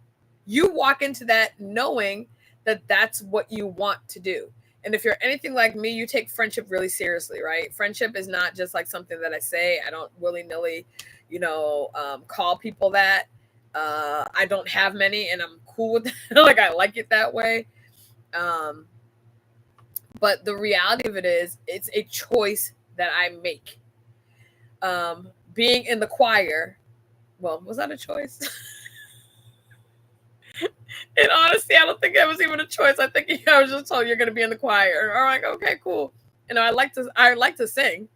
You walk into that knowing that that's what you want to do. And if you're anything like me, you take friendship really seriously, right? Friendship is not just like something that I say. I don't willy-nilly, call people that. I don't have many, and I'm cool with that. Like, I like it that way. But the reality of it is, it's a choice that I make. Being in the choir, well, was that a choice? In honesty, I don't think that was even a choice. I think I was just told you're going to be in the choir. Or like, okay, cool. I like to sing.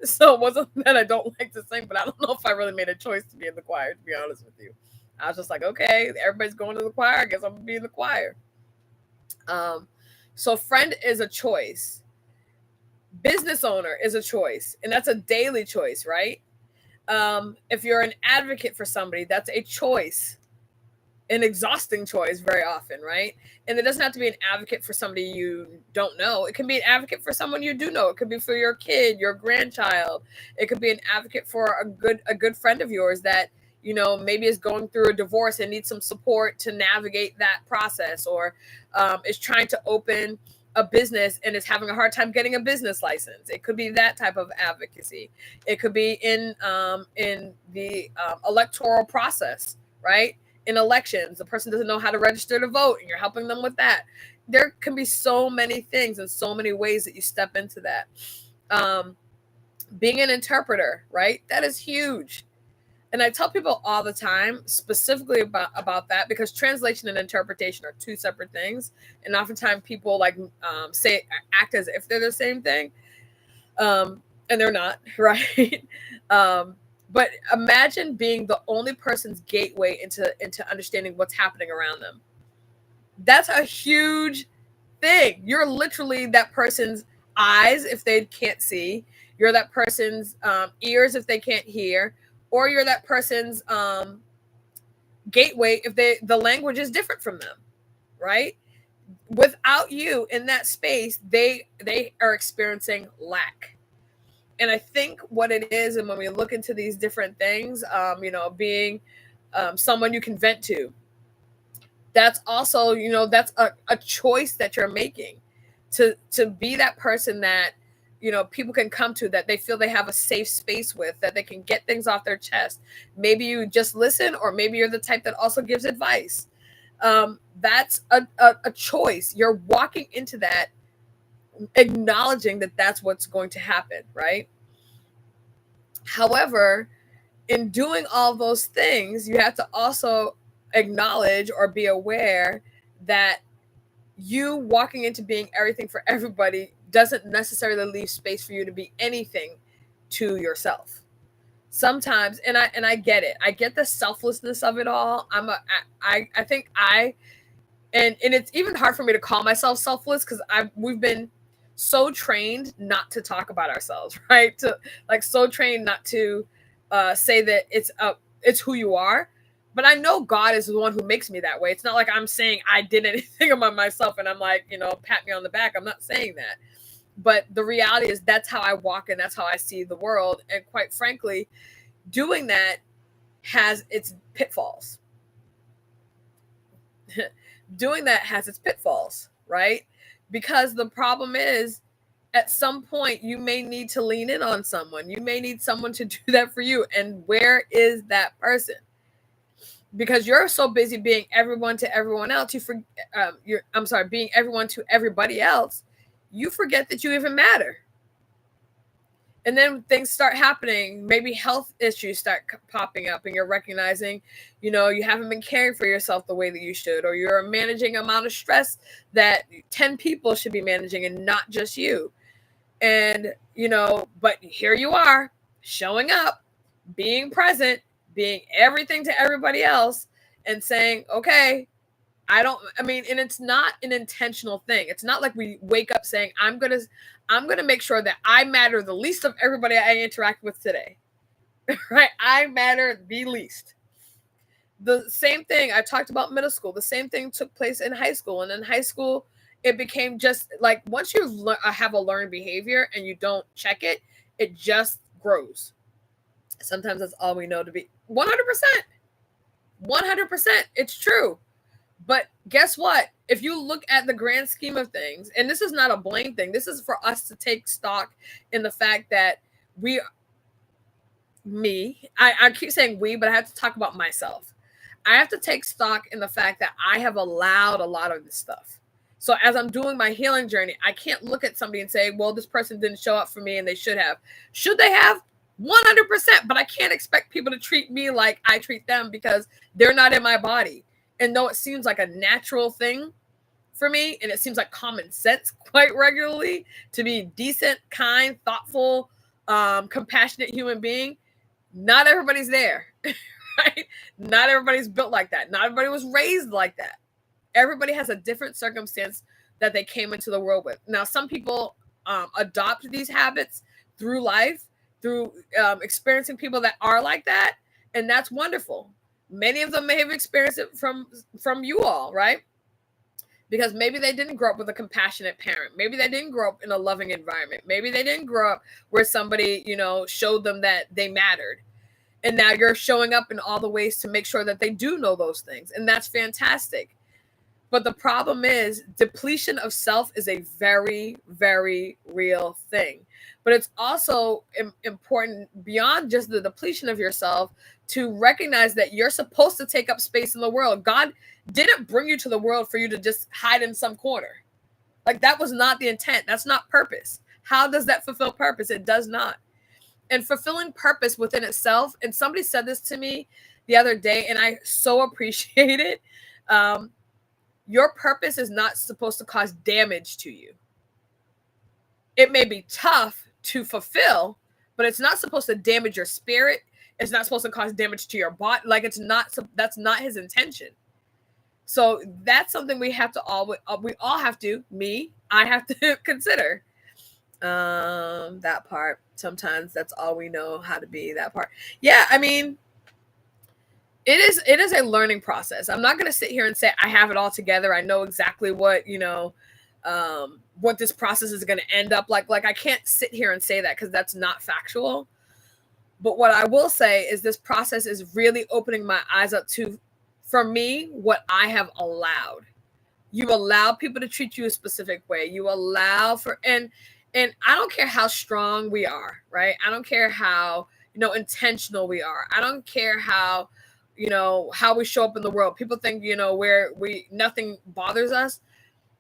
So it wasn't that I don't like to sing, but I don't know if I really made a choice to be in the choir, to be honest with you. I was just like, okay, everybody's going to the choir. I guess I'm going to be in the choir. So friend is a choice. Business owner is a choice. And that's a daily choice, right? If you're an advocate for somebody, that's a choice. an exhausting choice very often, right? And it doesn't have to be an advocate for somebody you don't know. It can be an advocate for someone you do know. It could be for your kid, your grandchild. It could be an advocate for a good friend of yours that maybe is going through a divorce and needs some support to navigate that process, or is trying to open a business and is having a hard time getting a business license. It could be that type of advocacy. It could be in the electoral process, right? In elections, the person doesn't know how to register to vote, and you're helping them with that. There can be so many things and so many ways that you step into that. Um, Being an interpreter, right? That is huge. And I tell people all the time specifically about that, because translation and interpretation are two separate things, and oftentimes people like say act as if they're the same thing, and they're not, right? But imagine being the only person's gateway into understanding what's happening around them. That's a huge thing. You're literally that person's eyes if they can't see. You're that person's ears if they can't hear, or you're that person's gateway if the language is different from them, right? Without you in that space, they are experiencing lack. And I think what it is, and when we look into these different things, being someone you can vent to, that's also, that's a choice that you're making to be that person that, people can come to, that they feel they have a safe space with, that they can get things off their chest. Maybe you just listen, or maybe you're the type that also gives advice. That's a choice. You're walking into that acknowledging that that's what's going to happen, right? However, in doing all those things, you have to also acknowledge or be aware that you walking into being everything for everybody doesn't necessarily leave space for you to be anything to yourself. Sometimes, and I get it. I get the selflessness of it all. I think and it's even hard for me to call myself selfless, because we've been so trained not to talk about ourselves, right? To like so trained not to say that it's who you are. But I know God is the one who makes me that way. It's not like I'm saying I did anything about myself and I'm like, pat me on the back. I'm not saying that. But the reality is that's how I walk and that's how I see the world. And quite frankly, doing that has its pitfalls. Doing that has its pitfalls, right? Because the problem is, at some point you may need to lean in on someone. You may need someone to do that for you. And where is that person? Because you're so busy being everyone to everyone else, being everyone to everybody else, you forget that you even matter. And then things start happening, maybe health issues start popping up, and you're recognizing, you haven't been caring for yourself the way that you should, or you're managing amount of stress that 10 people should be managing and not just you. And, but here you are, showing up, being present, being everything to everybody else, and saying, okay, and it's not an intentional thing. It's not like we wake up saying, I'm gonna make sure that I matter the least of everybody I interact with today. Right? I matter the least. The same thing I talked about middle school. The same thing took place in high school. And in high school, it became just like, once you have a learned behavior and you don't check it, it just grows. Sometimes that's all we know to be 100%. 100%. It's true. But guess what? If you look at the grand scheme of things, and this is not a blame thing, this is for us to take stock in the fact that I keep saying we, but I have to talk about myself. I have to take stock in the fact that I have allowed a lot of this stuff. So as I'm doing my healing journey, I can't look at somebody and say, well, this person didn't show up for me and they should have. Should they have? 100%. But I can't expect people to treat me like I treat them, because they're not in my body. And though it seems like a natural thing for me, and it seems like common sense quite regularly to be decent, kind, thoughtful, compassionate human being, not everybody's there, right? Not everybody's built like that. Not everybody was raised like that. Everybody has a different circumstance that they came into the world with. Now, some people adopt these habits through life, through experiencing people that are like that, and that's wonderful. Many of them may have experienced it from you all, right? Because maybe they didn't grow up with a compassionate parent. Maybe they didn't grow up in a loving environment. Maybe they didn't grow up where somebody, showed them that they mattered. And now you're showing up in all the ways to make sure that they do know those things. And that's fantastic. But the problem is depletion of self is a very, very real thing. But it's also important beyond just the depletion of yourself to recognize that you're supposed to take up space in the world. God didn't bring you to the world for you to just hide in some corner. Like, that was not the intent. That's not purpose. How does that fulfill purpose? It does not. And fulfilling purpose within itself, and somebody said this to me the other day, and I so appreciate it. Your purpose is not supposed to cause damage to you. It may be tough to fulfill, but it's not supposed to damage your spirit. It's not supposed to cause damage to your body. Like, that's not his intention. So that's something we have to I have to consider. That part. Sometimes that's all we know how to be, that part. Yeah, I mean, it is a learning process. I'm not going to sit here and say I have it all together. I know exactly what this process is going to end up like. Like, I can't sit here and say that because that's not factual. But what I will say is this process is really opening my eyes up to, for me, what I have allowed. You allow people to treat you a specific way. You allow for, and I don't care how strong we are, right? I don't care how, intentional we are. I don't care how, how we show up in the world. People think, where nothing bothers us.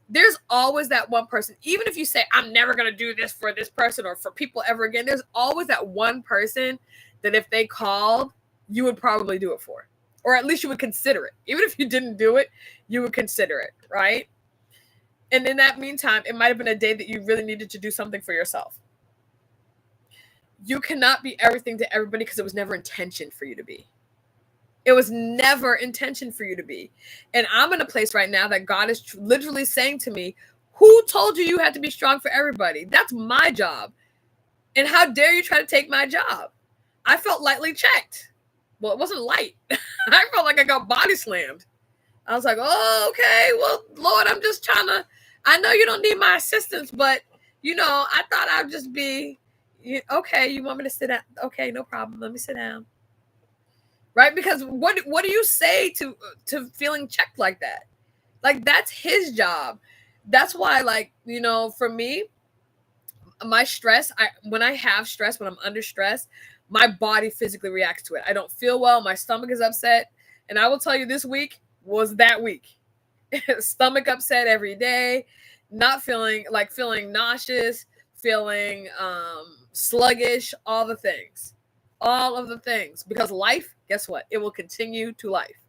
There's always that one person, even if you say, I'm never going to do this for this person or for people ever again, there's always that one person that if they called, you would probably do it for, or at least you would consider it. Even if you didn't do it, you would consider it, right? And in that meantime, it might have been a day that you really needed to do something for yourself. You cannot be everything to everybody because it was never intentioned for you to be. It was never intentioned for you to be. And I'm in a place right now that God is literally saying to me, who told you had to be strong for everybody? That's my job. And how dare you try to take my job? I felt lightly checked. Well, it wasn't light. I felt like I got body slammed. I was like, oh, okay. Well, Lord, I'm just trying to, I know you don't need my assistance, but, I thought I'd just be, okay, you want me to sit down? Okay, no problem. Let me sit down. Right? Because what do you say to feeling checked like that? Like, that's his job. That's why, like, for me, my stress, when I have stress, when I'm under stress, my body physically reacts to it. I don't feel well. My stomach is upset. And I will tell you, this week was that week. Stomach upset every day, feeling nauseous, feeling sluggish, all of the things, because life, guess what? It will continue to life.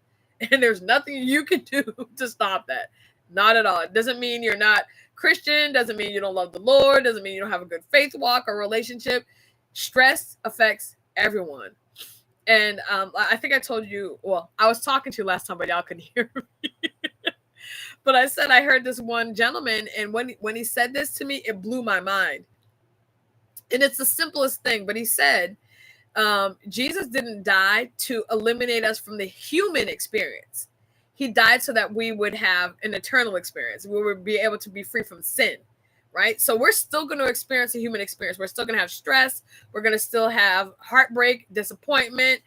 And there's nothing you can do to stop that. Not at all. It doesn't mean you're not Christian, doesn't mean you don't love the Lord, doesn't mean you don't have a good faith walk or relationship. Stress affects everyone. And I think I told you, well, I was talking to you last time, but y'all couldn't hear me. But I said I heard this one gentleman, and when he said this to me, it blew my mind. And it's the simplest thing, but he said, Jesus didn't die to eliminate us from the human experience. He died so that we would have an eternal experience. We would be able to be free from sin, right? So we're still going to experience a human experience. We're still going to have stress. We're going to still have heartbreak, disappointment,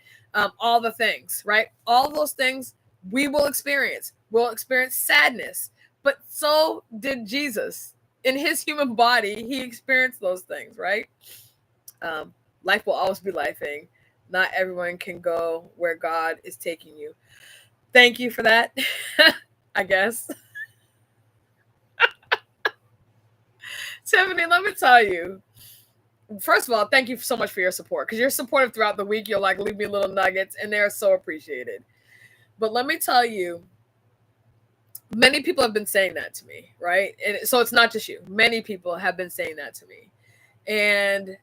all the things, right? All those things we will experience. We'll experience sadness. But so did Jesus. In his human body, he experienced those things, right? Life will always be lifing. Not everyone can go where God is taking you. Thank you for that, I guess. Tiffany, let me tell you. First of all, thank you so much for your support, because you're supportive throughout the week. You'll leave me little nuggets, and they're so appreciated. But let me tell you, many people have been saying that to me, right? And so it's not just you. Many people have been saying that to me. And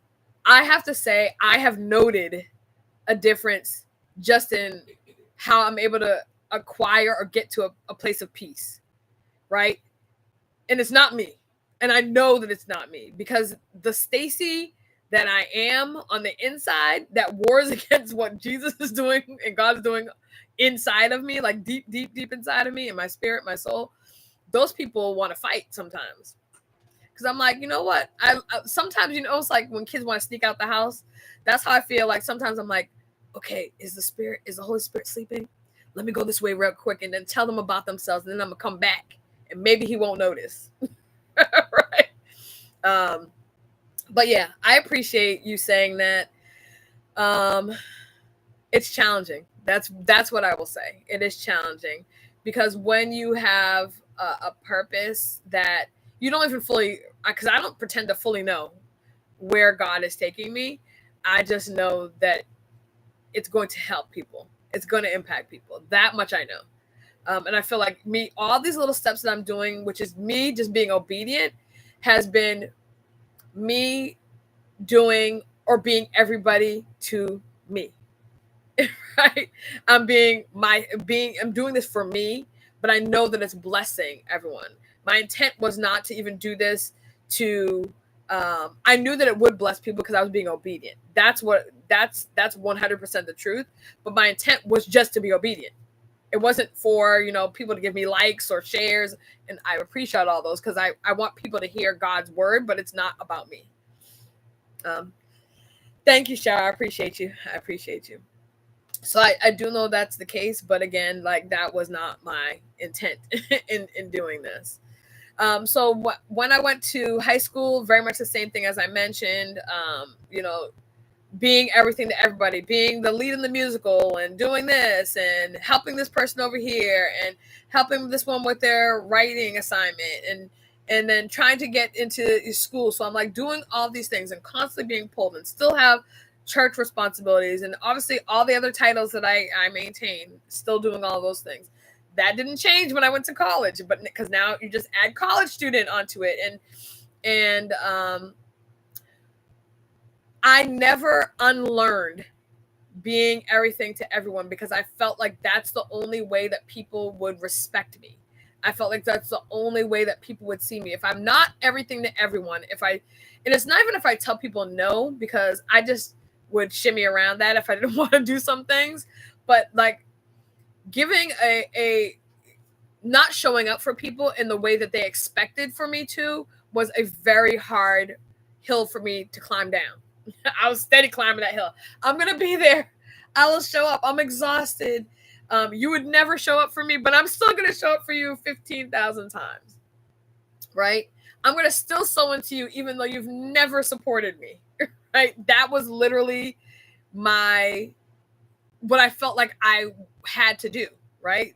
I have to say, I have noted a difference just in how I'm able to acquire or get to a place of peace, right? And it's not me. And I know that it's not me, because the Stacy that I am on the inside that wars against what Jesus is doing and God's doing inside of me, like deep, deep, deep inside of me, and my spirit, my soul, those people want to fight sometimes. Because I'm like, you know what? I sometimes, it's like when kids want to sneak out the house. That's how I feel. Like sometimes I'm like, okay, is the Holy Spirit sleeping? Let me go this way real quick and then tell them about themselves, and then I'm gonna come back and maybe he won't notice. Right? But yeah, I appreciate you saying that. It's challenging. That's what I will say. It is challenging because when you have a purpose that you don't even fully, because I don't pretend to fully know where God is taking me. I just know that it's going to help people. It's going to impact people. That much I know. And I feel like all these little steps that I'm doing, which is me just being obedient, has been me doing or being everybody to me. Right? I'm doing this for me, but I know that it's blessing everyone. My intent was not to even do this to I knew that it would bless people because I was being obedient. That's 100% the truth. But my intent was just to be obedient. It wasn't for, people to give me likes or shares. And I appreciate all those because I want people to hear God's word, but it's not about me. Thank you, Shara. I appreciate you. So I do know that's the case, but again, like that was not my intent in doing this. So when I went to high school, very much the same thing as I mentioned, being everything to everybody, being the lead in the musical and doing this and helping this person over here and helping this one with their writing assignment and then trying to get into school. So I'm like doing all these things and constantly being pulled and still have church responsibilities and obviously all the other titles that I maintain, still doing all those things. That didn't change when I went to college, but because now you just add college student onto it. And I never unlearned being everything to everyone because I felt like that's the only way that people would respect me. I felt like that's the only way that people would see me. If I'm not everything to everyone, and it's not even if I tell people no, because I just would shimmy around that if I didn't want to do some things, but like giving a not showing up for people in the way that they expected for me to was a very hard hill for me to climb down. I was steady climbing that hill. I'm going to be there. I will show up. I'm exhausted. You would never show up for me, but I'm still going to show up for you 15,000 times. Right? I'm going to still sow into you, even though you've never supported me. Right? That was literally what I felt like I had to do. Right?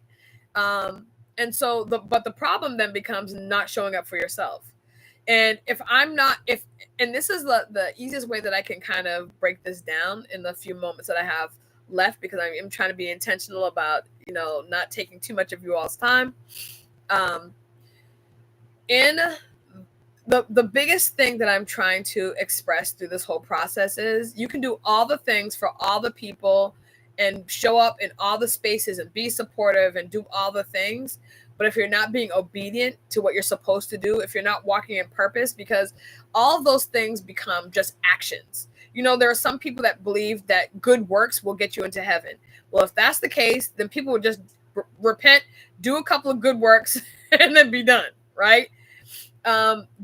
And so but the problem then becomes not showing up for yourself. And and this is the easiest way that I can kind of break this down in the few moments that I have left, because I'm trying to be intentional about, not taking too much of you all's time. In the biggest thing that I'm trying to express through this whole process is you can do all the things for all the people and show up in all the spaces and be supportive and do all the things. But if you're not being obedient to what you're supposed to do, if you're not walking in purpose, because all of those things become just actions. There are some people that believe that good works will get you into heaven. Well, if that's the case, then people would just repent, do a couple of good works, and then be done, right?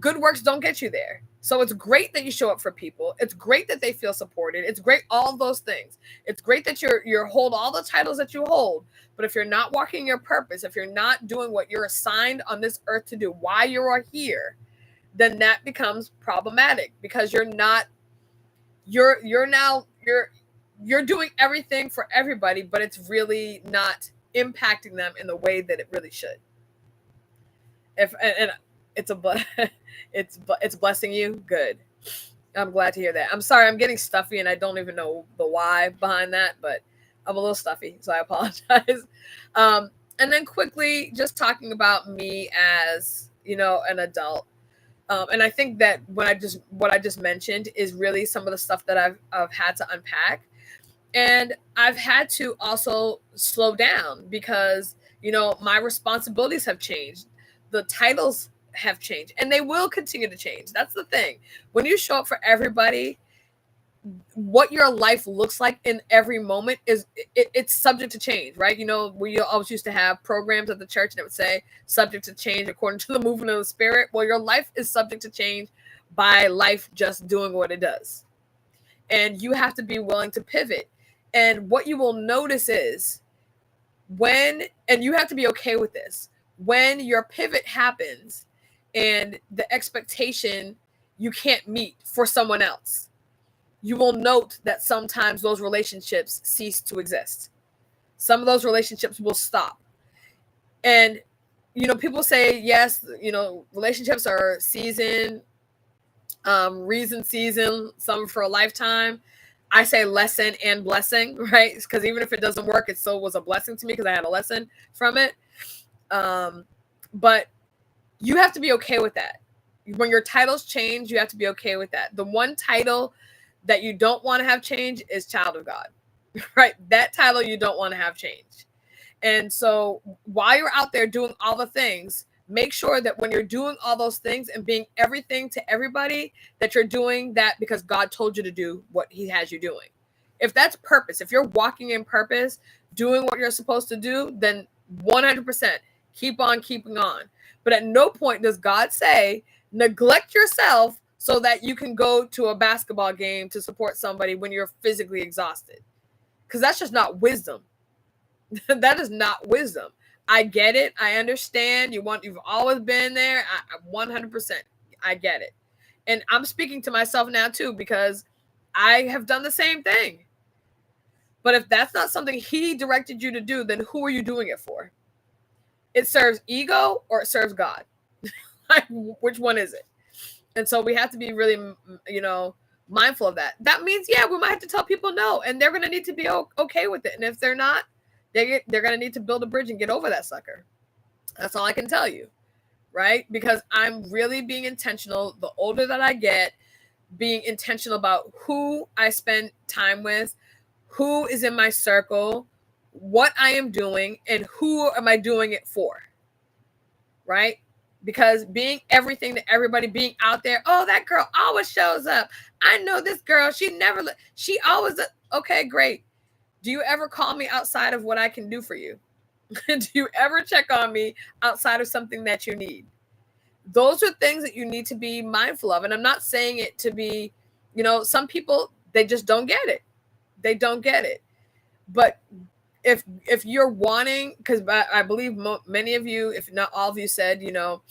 Good works don't get you there. So it's great that you show up for people. It's great that they feel supported. It's great, all those things. It's great that you're hold all the titles that you hold. But if you're not walking your purpose, if you're not doing what you're assigned on this earth to do, why you are here, then that becomes problematic, because you're doing everything for everybody, but it's really not impacting them in the way that it really should. It's blessing you. Good. I'm glad to hear that. I'm sorry, I'm getting stuffy and I don't even know the why behind that, but I'm a little stuffy, so I apologize. And then quickly, just talking about me as, an adult. And I think that what I just mentioned is really some of the stuff that I've had to unpack. And I've had to also slow down because, my responsibilities have changed. The titles have changed, and they will continue to change. That's the thing. When you show up for everybody, what your life looks like in every moment is it's subject to change, right? You know, we always used to have programs at the church and it would say subject to change according to the movement of the spirit. Well, your life is subject to change by life just doing what it does. And you have to be willing to pivot. And what you will notice is and you have to be okay with this, when your pivot happens and the expectation you can't meet for someone else, you will note that sometimes those relationships cease to exist. Some of those relationships will stop. And, you know, people say, yes, you know, relationships are season, some for a lifetime. I say lesson and blessing, right? Because even if it doesn't work, it still was a blessing to me because I had a lesson from it. But you have to be okay with that. When your titles change, you have to be okay with that. The one title that you don't want to have change is child of God, right? That title you don't want to have change. And so while you're out there doing all the things, make sure that when you're doing all those things and being everything to everybody, that you're doing that because God told you to do what he has you doing. If that's purpose, if you're walking in purpose, doing what you're supposed to do, then 100% keep on keeping on. But at no point does God say, neglect yourself so that you can go to a basketball game to support somebody when you're physically exhausted. Because that's just not wisdom. That is not wisdom. I get it. I understand. You've always been there. 100%. I get it. And I'm speaking to myself now too, because I have done the same thing. But if that's not something he directed you to do, then who are you doing it for? It serves ego or it serves God. Which one is it? And so we have to be really, you know, mindful of that. That means, yeah, we might have to tell people no, and they're going to need to be okay with it. And if they're not, they're going to need to build a bridge and get over that sucker. That's all I can tell you, right? Because I'm really being intentional. The older that I get, being intentional about who I spend time with, who is in my circle, what I am doing, and who am I doing it for, right? Because being everything to everybody, being out there, oh, that girl always shows up. I know this girl. She always, okay, great. Do you ever call me outside of what I can do for you? Do you ever check on me outside of something that you need? Those are things that you need to be mindful of. And I'm not saying it to be, you know, some people, they just don't get it. They don't get it. But if you're wanting, because I believe many of you, if not all of you, said, you know,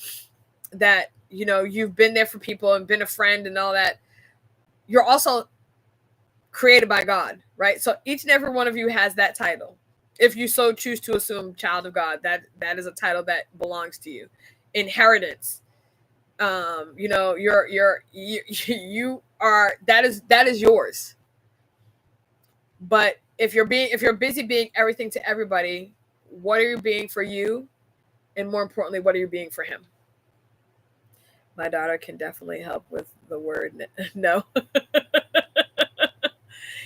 that, you know, you've been there for people and been a friend and all that, you're also created by God, right? So each and every one of you has that title. If you so choose to assume child of God, that is a title that belongs to you. Inheritance. You know, you are, that is yours. But if you're busy being everything to everybody, what are you being for you? And more importantly, what are you being for him? My daughter can definitely help with the word no.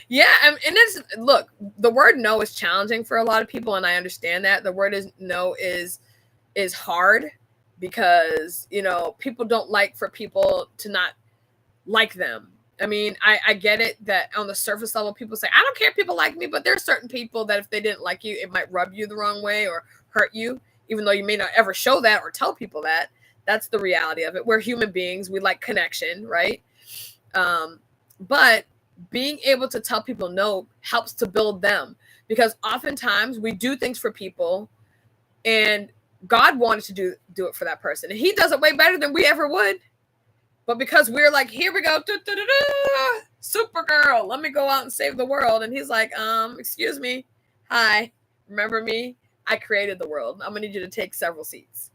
Yeah, and it's, look, the word no is challenging for a lot of people, and I understand that. The word no is hard because, you know, people don't like for people to not like them. I mean, I get it that on the surface level, people say, I don't care if people like me, but there's certain people that if they didn't like you, it might rub you the wrong way or hurt you, even though you may not ever show that or tell people that. That's the reality of it. We're human beings. We like connection, right? But being able to tell people no helps to build them, because oftentimes we do things for people and God wanted to do it for that person. And he does it way better than we ever would. But because we're like, here we go, Supergirl, let me go out and save the world. And he's like, excuse me. Hi, remember me? I created the world. I'm going to need you to take several seats.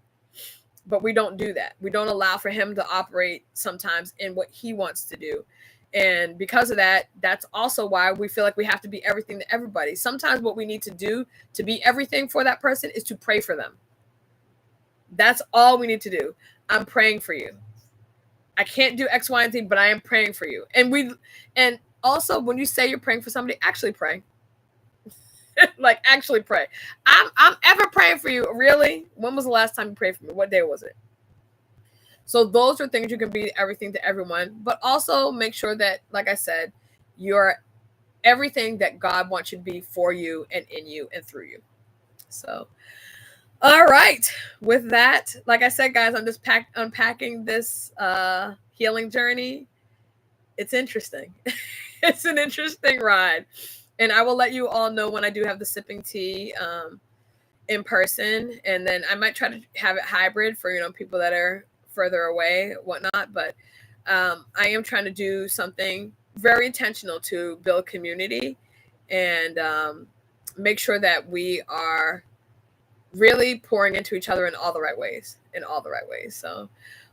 But we don't do that. We don't allow for him to operate sometimes in what he wants to do. And because of that, that's also why we feel like we have to be everything to everybody. Sometimes what we need to do to be everything for that person is to pray for them. That's all we need to do. I'm praying for you. I can't do X, Y, and Z, but I am praying for you. And also when you say you're praying for somebody, actually pray. Like, actually pray. I'm ever praying for you. Really? When was the last time you prayed for me? What day was it? So those are things you can be everything to everyone, but also make sure that, like I said, You're everything that God wants you to be for you and in you and through you. So, all right. With that, like I said, guys, I'm just unpacking this healing journey. It's interesting. It's an interesting ride. And I will let you all know when I do have the sipping tea in person. And then I might try to have it hybrid for, people that are further away, whatnot. But I am trying to do something very intentional to build community and make sure that we are really pouring into each other in all the right ways, So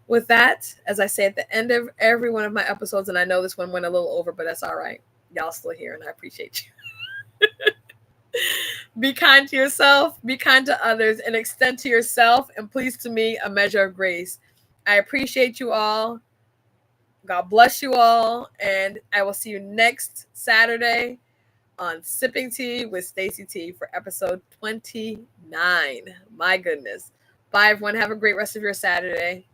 with that, as I say at the end of every one of my episodes, and I know this one went a little over, but that's all right. Y'all still here and I appreciate you. Be kind to yourself, be kind to others, and extend to yourself and please to me a measure of grace. I appreciate you all. God bless you all. And I will see you next Saturday on Sipping Tea with Stacey T for episode 29. My goodness. Bye, everyone. Have a great rest of your Saturday.